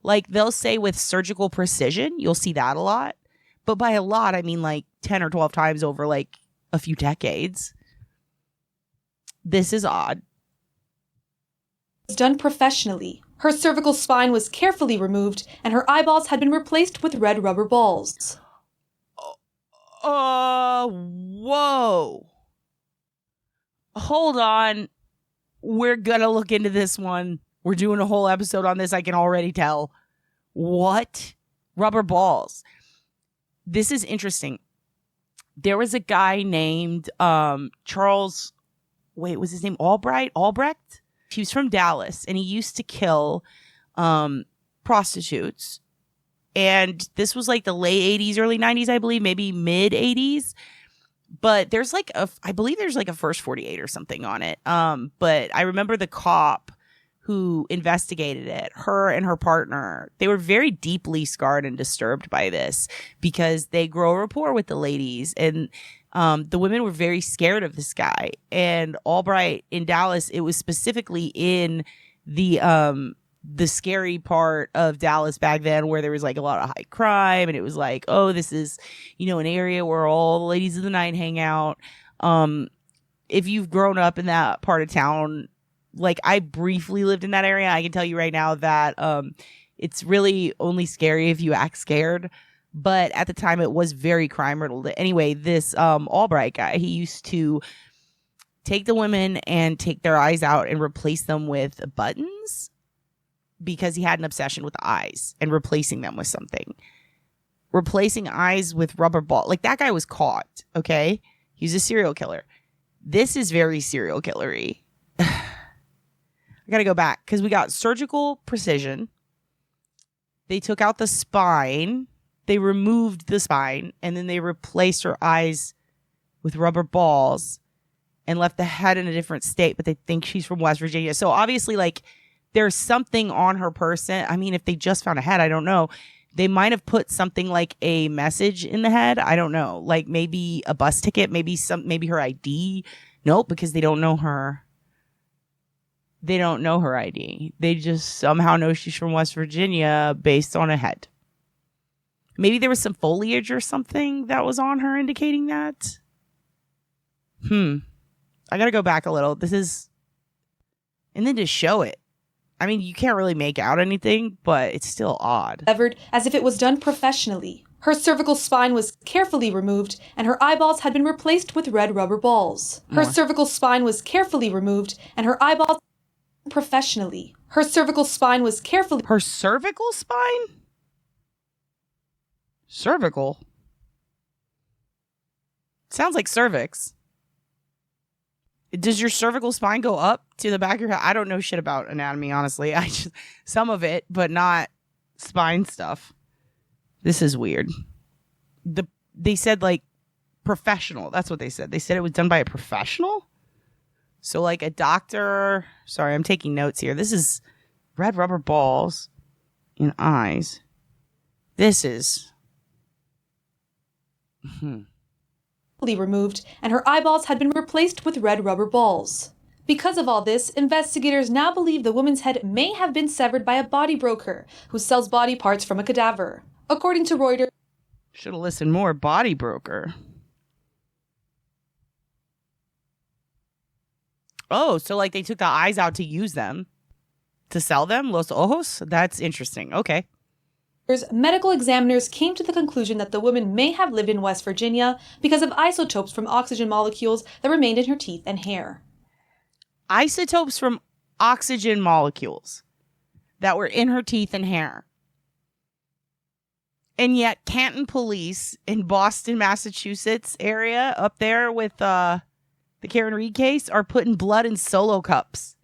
[SPEAKER 1] like they'll say with surgical precision. You'll see that a lot. But by a lot, I mean like 10 or 12 times over like a few decades. This is odd.
[SPEAKER 18] It's done professionally. Her cervical spine was carefully removed and her eyeballs had been replaced with red rubber balls.
[SPEAKER 1] Whoa. Hold on. We're gonna look into this one. We're doing a whole episode on this, I can already tell. What? Rubber balls. This is interesting. There was a guy named Charles, was his name Albrecht? He was from Dallas, and he used to kill prostitutes. And this was like the late 80s, early 90s, I believe, maybe mid 80s. But there's like I believe there's like a first 48 or something on it. But I remember the cop who investigated it, her and her partner, they were very deeply scarred and disturbed by this because they grow a rapport with the ladies, and the women were very scared of this guy. And Albright in Dallas, it was specifically in the scary part of Dallas back then where there was like a lot of high crime, and it was like, oh, this is, an area where all the ladies of the night hang out. If you've grown up in that part of town, like I briefly lived in that area, I can tell you right now that it's really only scary if you act scared. But at the time, it was very crime riddled. Anyway, this Albright guy, he used to take the women and take their eyes out and replace them with buttons because he had an obsession with eyes and replacing them with something. Replacing eyes with rubber ball. Like that guy was caught, okay? He's a serial killer. This is very serial killery. I gotta go back because we got surgical precision. They took out the spine. They removed the spine, and then they replaced her eyes with rubber balls and left the head in a different state, but they think she's from West Virginia. So obviously, like, there's something on her person. I mean, if they just found a head, I don't know. They might have put something like a message in the head. I don't know. Like maybe a bus ticket, maybe her ID. Nope, because they don't know her. They don't know her ID. They just somehow know she's from West Virginia based on a head. Maybe there was some foliage or something that was on her indicating that. I gotta go back a little. And then just show it. I mean, you can't really make out anything, but it's still odd.
[SPEAKER 18] Severed as if it was done professionally. Her cervical spine was carefully removed, and her eyeballs had been replaced with red rubber balls. Her cervical spine was carefully removed, and her eyeballs professionally. Her cervical spine was carefully...
[SPEAKER 1] Her cervical spine? Cervical? Sounds like cervix. Does your cervical spine go up to the back of your head? I don't know shit about anatomy, honestly. Some of it, but not spine stuff. This is weird. They said like professional. That's what they said. They said it was done by a professional. So like a doctor. Sorry, I'm taking notes here. This is red rubber balls in eyes. This is.
[SPEAKER 18] Removed, and her eyeballs had been replaced with red rubber balls. Because of all this, investigators now believe the woman's head may have been severed by a body broker who sells body parts from a cadaver. According to Reuters...
[SPEAKER 1] Should have listened more. Body broker. Oh, so like they took the eyes out to use them. to sell them? Los ojos? That's interesting. Okay.
[SPEAKER 18] Medical examiners came to the conclusion that the woman may have lived in West Virginia because of isotopes from oxygen molecules that remained in her teeth and hair.
[SPEAKER 1] Isotopes from oxygen molecules that were in her teeth and hair. And yet Canton police in Boston, Massachusetts area up there with the Karen Reed case are putting blood in Solo cups.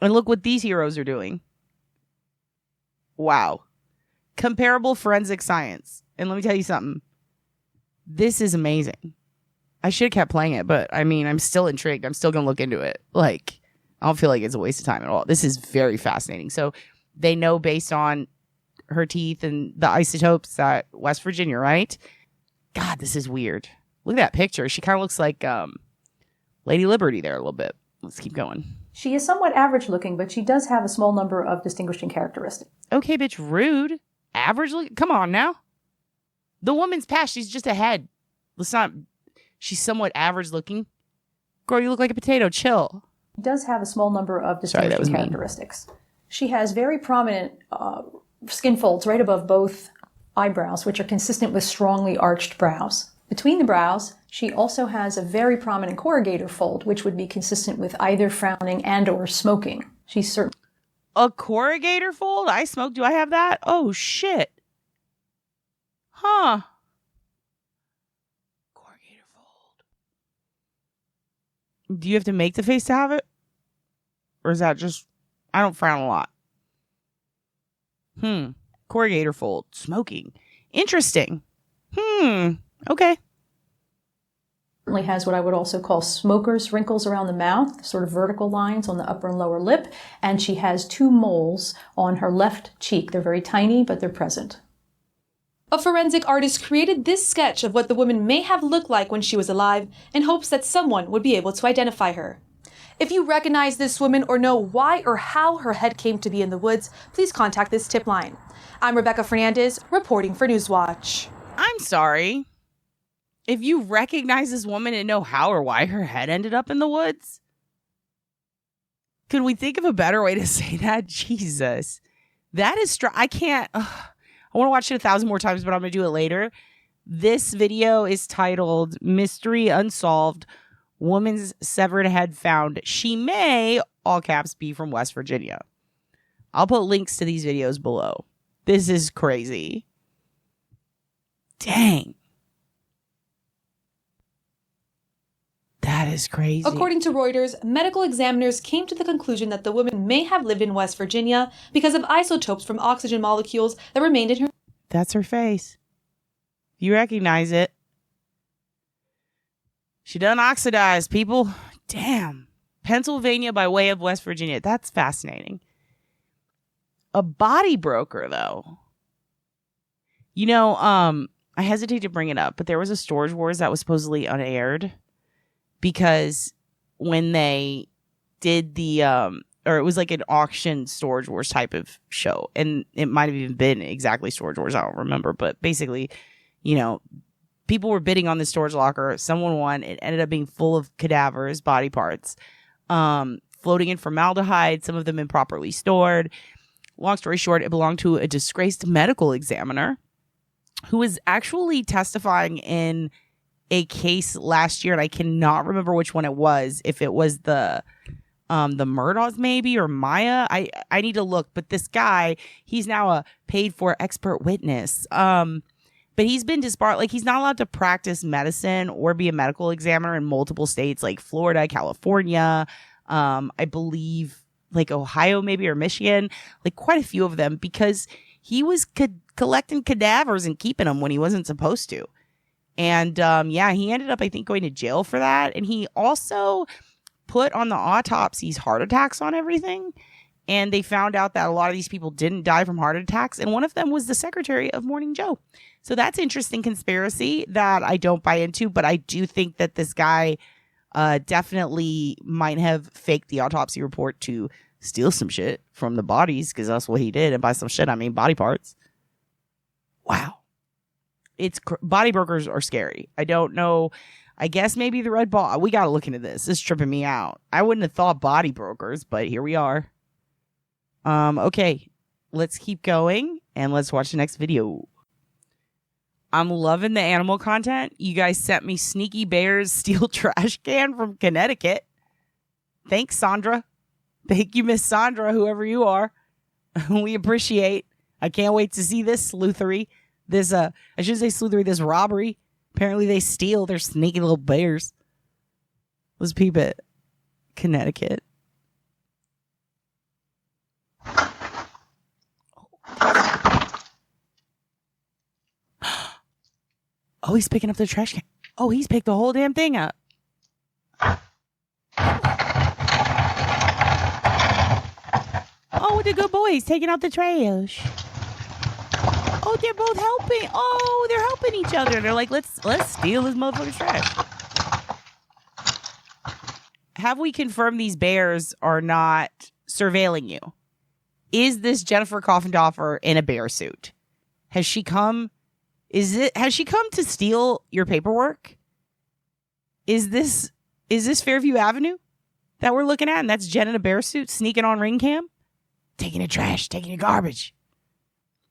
[SPEAKER 1] And look what these heroes are doing. Wow. Comparable forensic science. And let me tell you something. This is amazing. I should have kept playing it, but I mean, I'm still intrigued. I'm still going to look into it. Like, I don't feel like it's a waste of time at all. This is very fascinating. So they know based on her teeth and the isotopes at West Virginia, right? God, this is weird. Look at that picture. She kind of looks like Lady Liberty there a little bit. Let's keep going.
[SPEAKER 19] She is somewhat average looking, but she does have a small number of distinguishing characteristics.
[SPEAKER 1] Okay, bitch, rude. Average looking? Come on now. The woman's past, she's just ahead. Let's not... She's somewhat average looking. Girl, you look like a potato. Chill.
[SPEAKER 19] She does have a small number of distinguishing characteristics. She has very prominent skin folds right above both eyebrows, which are consistent with strongly arched brows. Between the brows, she also has a very prominent corrugator fold, which would be consistent with either frowning and or smoking. She's certain.
[SPEAKER 1] A corrugator fold? I smoke. Do I have that? Oh, shit. Huh. Corrugator fold. Do you have to make the face to have it? Or is that just... I don't frown a lot. Corrugator fold. Smoking. Interesting. Okay.
[SPEAKER 19] Certainly has what I would also call smoker's wrinkles around the mouth, sort of vertical lines on the upper and lower lip, and she has 2 moles on her left cheek. They're very tiny, but they're present.
[SPEAKER 18] A forensic artist created this sketch of what the woman may have looked like when she was alive in hopes that someone would be able to identify her. If you recognize this woman or know why or how her head came to be in the woods, please contact this tip line. I'm Rebecca Fernandez, reporting for Newswatch.
[SPEAKER 1] I'm sorry. If you recognize this woman and know how or why her head ended up in the woods, could we think of a better way to say that? Jesus. That is I can't. I want to watch it 1,000 more times, but I'm going to do it later. This video is titled Mystery Unsolved. Woman's severed head found. She may, all caps, be from West Virginia. I'll put links to these videos below. This is crazy. Dang. That is crazy.
[SPEAKER 18] According to Reuters, medical examiners came to the conclusion that the woman may have lived in West Virginia because of isotopes from oxygen molecules that remained in her...
[SPEAKER 1] That's her face. You recognize it. She done oxidized, people. Damn. Pennsylvania by way of West Virginia. That's fascinating. A body broker, though. You know, I hesitate to bring it up, but there was a Storage Wars that was supposedly unaired because when they did the, or it was like an auction Storage Wars type of show, and it might have even been exactly Storage Wars, I don't remember, but basically, you know, people were bidding on the storage locker. Someone won. It ended up being full of cadavers, body parts, floating in formaldehyde, some of them improperly stored. Long story short, it belonged to a disgraced medical examiner who was actually testifying in a case last year, and I cannot remember which one it was. If it was the Murdaugh maybe, or Maya. I need to look. But this guy, he's now a paid for expert witness. But he's been disbarred. Like, he's not allowed to practice medicine or be a medical examiner in multiple states like Florida, California, I believe like Ohio maybe, or Michigan, like quite a few of them, because he was collecting cadavers and keeping them when he wasn't supposed to. And yeah, he ended up, I think, going to jail for that. And he also put on the autopsies heart attacks on everything. And they found out that a lot of these people didn't die from heart attacks. And one of them was the secretary of Morning Joe. So that's interesting conspiracy that I don't buy into. But I do think that this guy definitely might have faked the autopsy report to steal some shit from the bodies, because that's what he did. And by some shit, I mean body parts. Wow. Body brokers are scary. I don't know. I guess maybe the red ball. We got to look into this. This is tripping me out. I wouldn't have thought body brokers, but here we are. Okay, let's keep going and let's watch the next video. I'm loving the animal content. You guys sent me Sneaky Bear's steel trash can from Connecticut. Thanks, Sandra. Thank you, Miss Sandra, whoever you are. We appreciate. I can't wait to see this sleuthery. This, I should say sleuthery, this robbery. Apparently they steal. They're sneaky little bears. Let's peep it. Connecticut. Oh, he's picking up the trash can. Oh, he's picked the whole damn thing up. Oh, the good boy. He's taking out the trash. Oh, they're both helping. Oh, they're helping each other. They're like, let's steal this motherfucker's trash. Have we confirmed these bears are not surveilling you? Is this Jennifer Coffindoffer in a bear suit? Has she come to steal your paperwork? Is this Fairview Avenue that we're looking at? And that's Jen in a bear suit sneaking on ring cam? Taking your trash, taking your garbage.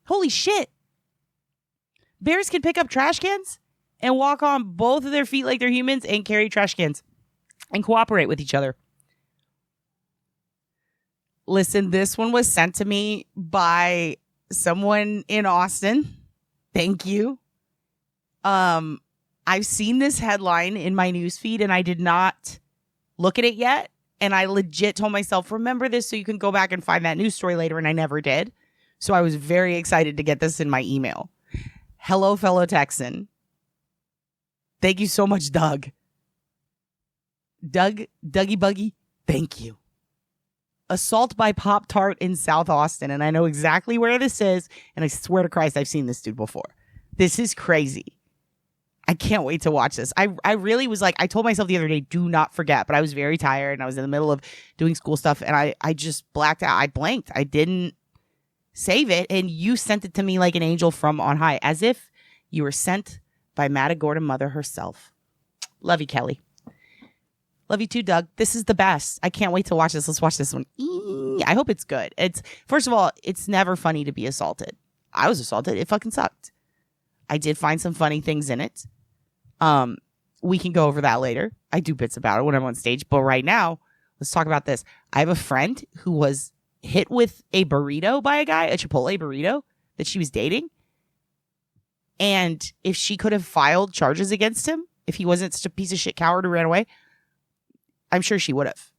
[SPEAKER 1] Holy shit. Bears can pick up trash cans and walk on both of their feet like they're humans and carry trash cans and cooperate with each other. Listen, this one was sent to me by someone in Austin. Thank you. I've seen this headline in my newsfeed and I did not look at it yet. And I legit told myself, remember this so you can go back and find that news story later. And I never did. So I was very excited to get this in my email. Hello, fellow Texan. Thank you so much, Doug. Dougie Buggy, thank you. Assault by Pop-Tart in South Austin. And I know exactly where this is. And I swear to Christ, I've seen this dude before. This is crazy. I can't wait to watch this. I really was like, I told myself the other day, do not forget. But I was very tired and I was in the middle of doing school stuff. And I just blacked out. I blanked. I didn't save it. And you sent it to me like an angel from on high. As if you were sent by Matta Gordon Mother herself. Love you, Kelly. Love you too, Doug. This is the best. I can't wait to watch this. Let's watch this one. I hope it's good. First of all, it's never funny to be assaulted. I was assaulted. It fucking sucked. I did find some funny things in it. We can go over that later. I do bits about it when I'm on stage. But right now, let's talk about this. I have a friend who was hit with a burrito by a guy, a Chipotle burrito that she was dating. And if she could have filed charges against him, if he wasn't such a piece of shit coward who ran away, I'm sure she would have.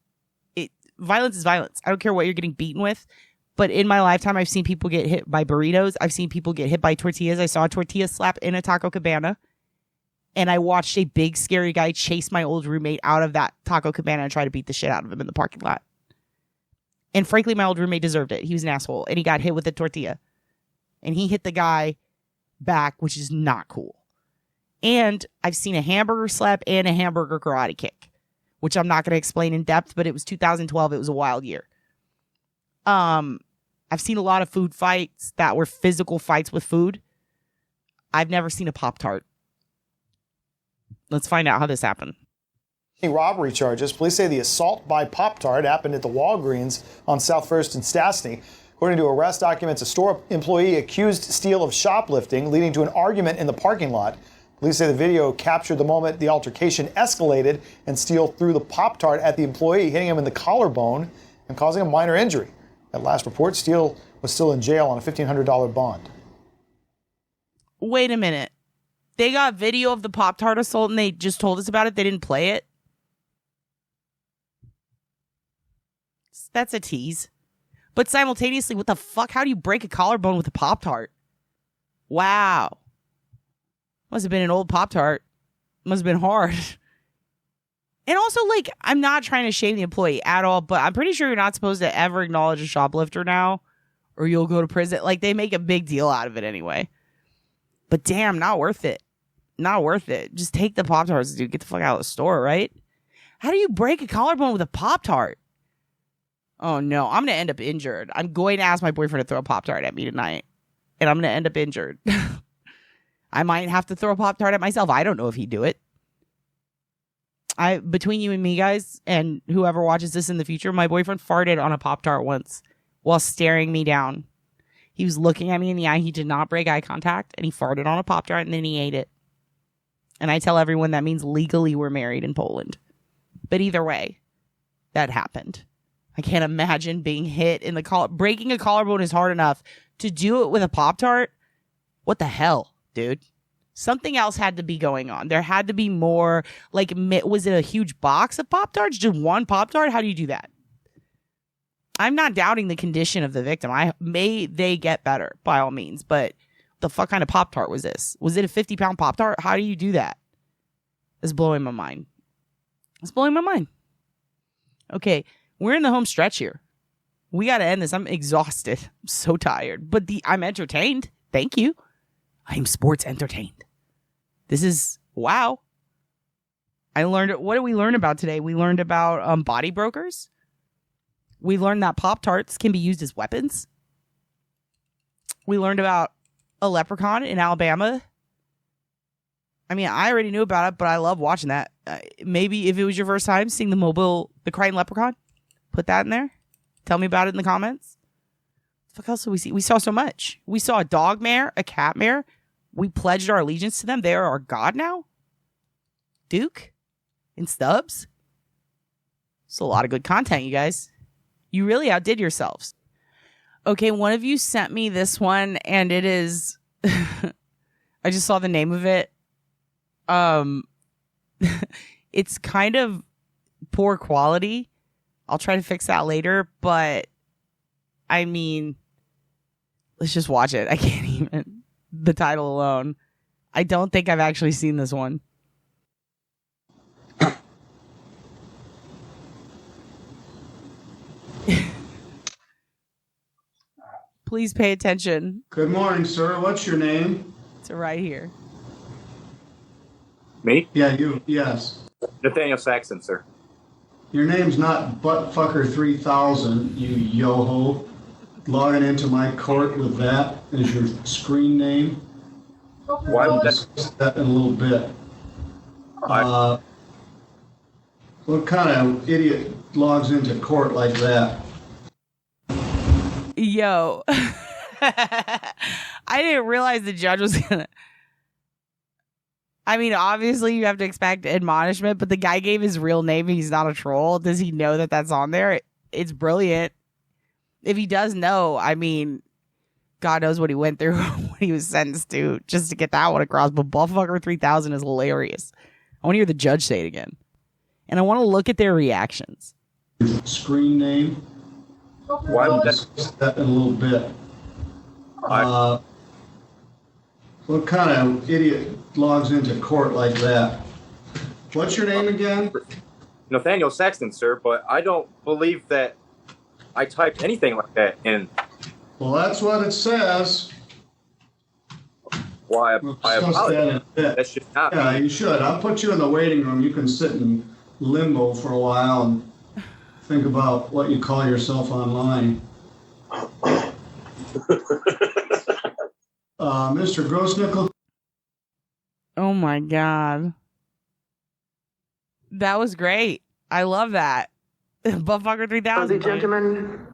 [SPEAKER 1] Violence is violence. I don't care what you're getting beaten with. But in my lifetime, I've seen people get hit by burritos. I've seen people get hit by tortillas. I saw a tortilla slap in a Taco Cabana. And I watched a big, scary guy chase my old roommate out of that Taco Cabana and try to beat the shit out of him in the parking lot. And frankly, my old roommate deserved it. He was an asshole. And he got hit with a tortilla. And he hit the guy back, which is not cool. And I've seen a hamburger slap and a hamburger karate kick, which I'm not going to explain in depth, but it was 2012. It was a wild year. I've seen a lot of food fights that were physical fights with food. I've never seen a Pop-Tart. Let's find out how this happened.
[SPEAKER 20] Robbery charges. Police say the assault by Pop-Tart happened at the Walgreens on South 1st and Stastny. According to arrest documents, a store employee accused Steele of shoplifting, leading to an argument in the parking lot. Police say the video captured the moment the altercation escalated and Steele threw the Pop-Tart at the employee, hitting him in the collarbone and causing a minor injury. At last report, Steele was still in jail on a $1,500 bond.
[SPEAKER 1] Wait a minute. They got video of the Pop-Tart assault and they just told us about it? They didn't play it? That's a tease. But simultaneously, what the fuck? How do you break a collarbone with a Pop-Tart? Wow. Must have been an old Pop-Tart. Must have been hard. And also, like, I'm not trying to shame the employee at all, but I'm pretty sure you're not supposed to ever acknowledge a shoplifter now, or you'll go to prison. Like, they make a big deal out of it anyway. But damn, not worth it. Not worth it. Just take the Pop-Tarts, dude. Get the fuck out of the store, right? How do you break a collarbone with a Pop-Tart? Oh, no. I'm going to end up injured. I'm going to ask my boyfriend to throw a Pop-Tart at me tonight, and I'm going to end up injured. I might have to throw a Pop-Tart at myself. I don't know if he'd do it. Between you and me, guys, and whoever watches this in the future, my boyfriend farted on a Pop-Tart once while staring me down. He was looking at me in the eye. He did not break eye contact, and he farted on a Pop-Tart, and then he ate it. And I tell everyone that means legally we're married in Poland. But either way, that happened. I can't imagine being hit in the collar. Breaking a collarbone is hard enough. To do it with a Pop-Tart? What the hell, dude? Something else had to be going on. There had to be more. Like, was it a huge box of Pop-Tarts? Just one Pop-Tart? How do you do that? I'm not doubting the condition of the victim. May they get better, by all means. But the fuck kind of Pop-Tart was this? Was it a 50-pound Pop-Tart? How do you do that? It's blowing my mind. It's blowing my mind. Okay, we're in the home stretch here. We got to end this. I'm exhausted. I'm so tired. But I'm entertained. Thank you. I'm sports entertained. This is, wow. What did we learn about today? We learned about body brokers. We learned that Pop-Tarts can be used as weapons. We learned about a leprechaun in Alabama. I mean, I already knew about it, but I love watching that. Maybe if it was your first time seeing the crying leprechaun, put that in there. Tell me about it in the comments. What else did we see? We saw so much. We saw a dog mare, a cat mare. We pledged our allegiance to them. They are our god now. Duke and Stubbs. It's a lot of good content, you guys. You really outdid yourselves. Okay, one of you sent me this one, and it is... I just saw the name of it. It's kind of poor quality. I'll try to fix that later, but I mean, let's just watch it. I can't even. The title alone. I don't think I've actually seen this one. Please pay attention.
[SPEAKER 21] Good morning, sir. What's your name?
[SPEAKER 1] It's right here.
[SPEAKER 21] Me? Yeah, you. Yes.
[SPEAKER 22] Nathaniel Saxon, sir.
[SPEAKER 21] Your name's not Buttfucker3000, you yo-ho. Logging into my court with that as your screen name.
[SPEAKER 22] Why would
[SPEAKER 21] I'll discuss that in a little bit. What kind of idiot logs into court like that?
[SPEAKER 1] Yo. I didn't realize the judge was gonna... I mean, obviously you have to expect admonishment, but the guy gave his real name. He's not a troll. Does he know that that's on there? It's brilliant. If he does know, I mean, God knows what he went through, what he was sentenced to, just to get that one across. But Buttfucker3000 is hilarious. I want to hear the judge say it again. And I want to look at their reactions.
[SPEAKER 21] Screen name.
[SPEAKER 22] Why would
[SPEAKER 21] discuss that in a little bit. What kind of idiot logs into court like that? What's your name again?
[SPEAKER 22] Nathaniel Saxton, sir, but I don't believe that I typed anything like that in.
[SPEAKER 21] Well, that's what it says.
[SPEAKER 22] Why,
[SPEAKER 21] We'll
[SPEAKER 22] I
[SPEAKER 21] discuss that in a
[SPEAKER 22] apologize.
[SPEAKER 21] bit.
[SPEAKER 22] That should not
[SPEAKER 21] Yeah,
[SPEAKER 22] be.
[SPEAKER 21] you should. I'll put you in the waiting room. You can sit in limbo for a while and think about what you call yourself online. Mr. Grossnickel.
[SPEAKER 1] Oh my God. That was great. I love that. Buttfucker3000.
[SPEAKER 23] Gentlemen.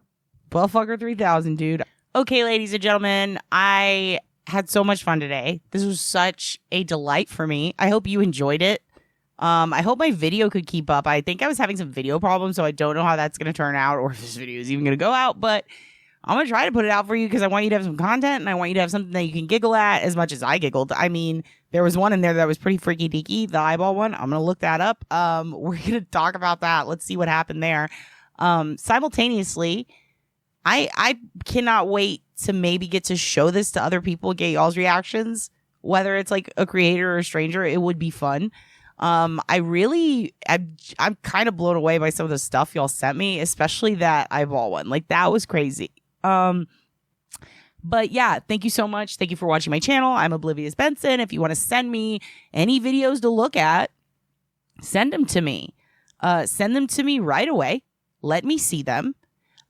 [SPEAKER 1] Buttfucker3000, dude. Okay, ladies and gentlemen, I had so much fun today. This was such a delight for me. I hope you enjoyed it. I hope my video could keep up. I think I was having some video problems, so I don't know how that's going to turn out or if this video is even going to go out, but I'm going to try to put it out for you because I want you to have some content and I want you to have something that you can giggle at as much as I giggled. I mean, there was one in there that was pretty freaky deaky, the eyeball one. I'm going to look that up. We're going to talk about that. Let's see what happened there. Simultaneously, I cannot wait to maybe get to show this to other people, get y'all's reactions, whether it's like a creator or a stranger. It would be fun. I'm kind of blown away by some of the stuff y'all sent me, especially that eyeball one. Like, that was crazy. But yeah, thank you so much. Thank you for watching my channel. I'm Oblivious Benson. If you want to send me any videos to look at, send them to me. Send them to me right away. Let me see them.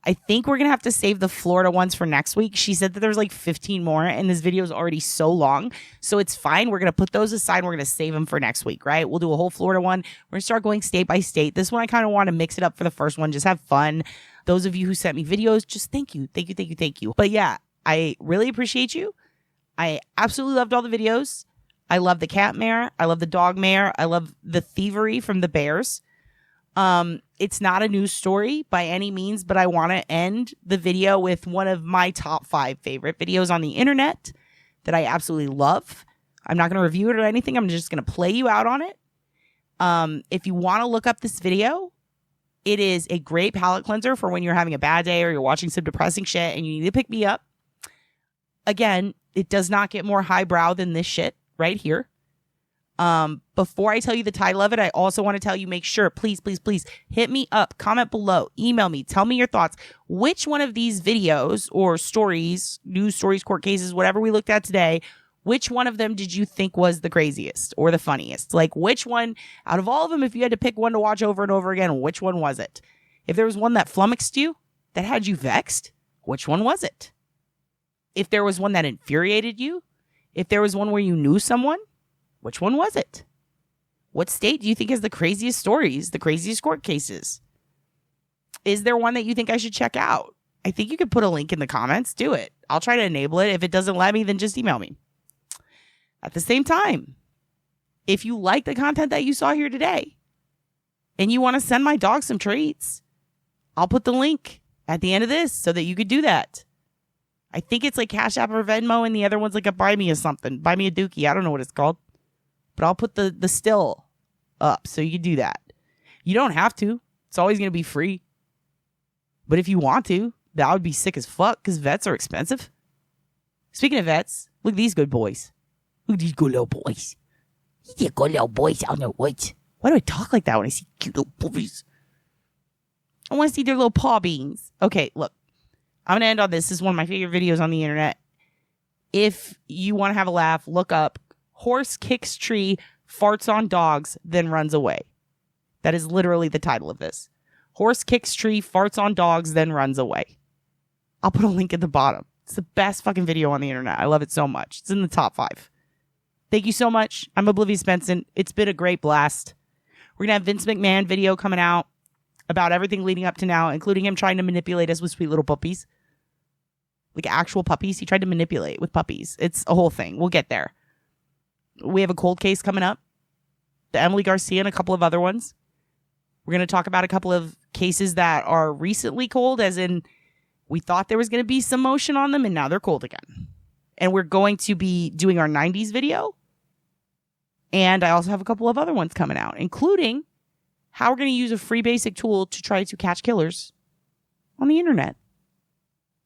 [SPEAKER 1] I think we're going to have to save the Florida ones for next week. She said that there's like 15 more and this video is already so long. So it's fine. We're going to put those aside. We're going to save them for next week, right? We'll do a whole Florida one. We're going to start going state by state. This one, I kind of want to mix it up for the first one. Just have fun. Those of you who sent me videos, just thank you. Thank you, thank you, thank you. But yeah, I really appreciate you. I absolutely loved all the videos. I love the cat mare. I love the dog mare. I love the thievery from the bears. It's not a news story by any means, but I want to end the video with one of my top 5 favorite videos on the internet that I absolutely love. I'm not going to review it or anything. I'm just going to play you out on it. If you want to look up this video, it is a great palate cleanser for when you're having a bad day or you're watching some depressing shit and you need to pick me up. Again, it does not get more highbrow than this shit right here. Before I tell you the title of it, I also want to tell you, make sure, please, please, please hit me up, comment below, email me, tell me your thoughts. Which one of these videos or stories, news stories, court cases, whatever we looked at today, which one of them did you think was the craziest or the funniest? Like, which one out of all of them, if you had to pick one to watch over and over again, which one was it? If there was one that flummoxed you, that had you vexed, which one was it? If there was one that infuriated you, if there was one where you knew someone, which one was it? What state do you think has the craziest stories, the craziest court cases? Is there one that you think I should check out? I think you could put a link in the comments. Do it. I'll try to enable it. If it doesn't let me, then just email me. At the same time, if you like the content that you saw here today and you want to send my dog some treats, I'll put the link at the end of this so that you could do that. I think it's like Cash App or Venmo, and the other one's like a buy me a something. Buy me a dookie. I don't know what it's called. But I'll put the still up so you can do that. You don't have to. It's always going to be free. But if you want to, that would be sick as fuck because vets are expensive. Speaking of vets, look at these good boys. Look at these good little boys. These good little boys out there. What? Why do I talk like that when I see cute little boys? I want to see their little paw beans. Okay, look. I'm going to end on this. This is one of my favorite videos on the internet. If you want to have a laugh, look up horse kicks tree, farts on dogs, then runs away. That is literally the title of this. Horse kicks tree, farts on dogs, then runs away. I'll put a link at the bottom. It's the best fucking video on the internet. I love it so much. It's in the top 5. Thank you so much. I'm Oblivious Benson. It's been a great blast. We're going to have Vince McMahon video coming out about everything leading up to now, including him trying to manipulate us with sweet little puppies. Like actual puppies. He tried to manipulate with puppies. It's a whole thing. We'll get there. We have a cold case coming up. The Emily Garcia and a couple of other ones. We're going to talk about a couple of cases that are recently cold, as in we thought there was going to be some motion on them and now they're cold again. And we're going to be doing our 90s video. And I also have a couple of other ones coming out, including how we're going to use a free basic tool to try to catch killers on the internet.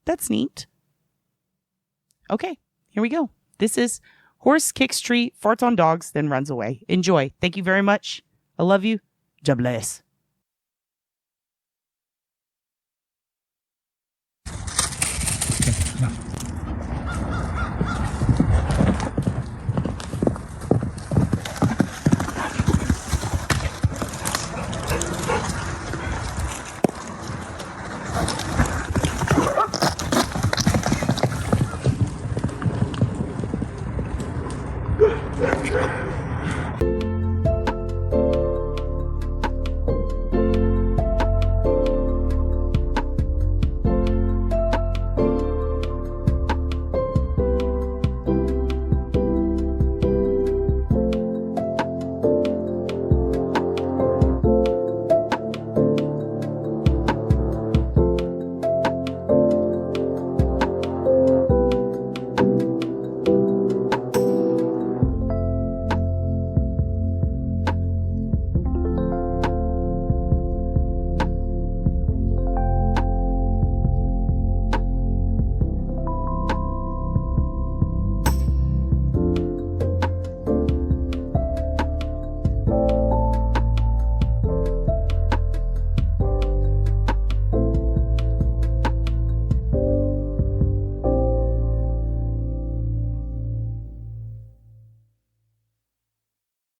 [SPEAKER 1] That's neat. Okay, here we go. This is Horse Kicks Tree, Farts on Dogs, then Runs Away. Enjoy. Thank you very much. I love you. God bless.
[SPEAKER 2] Good.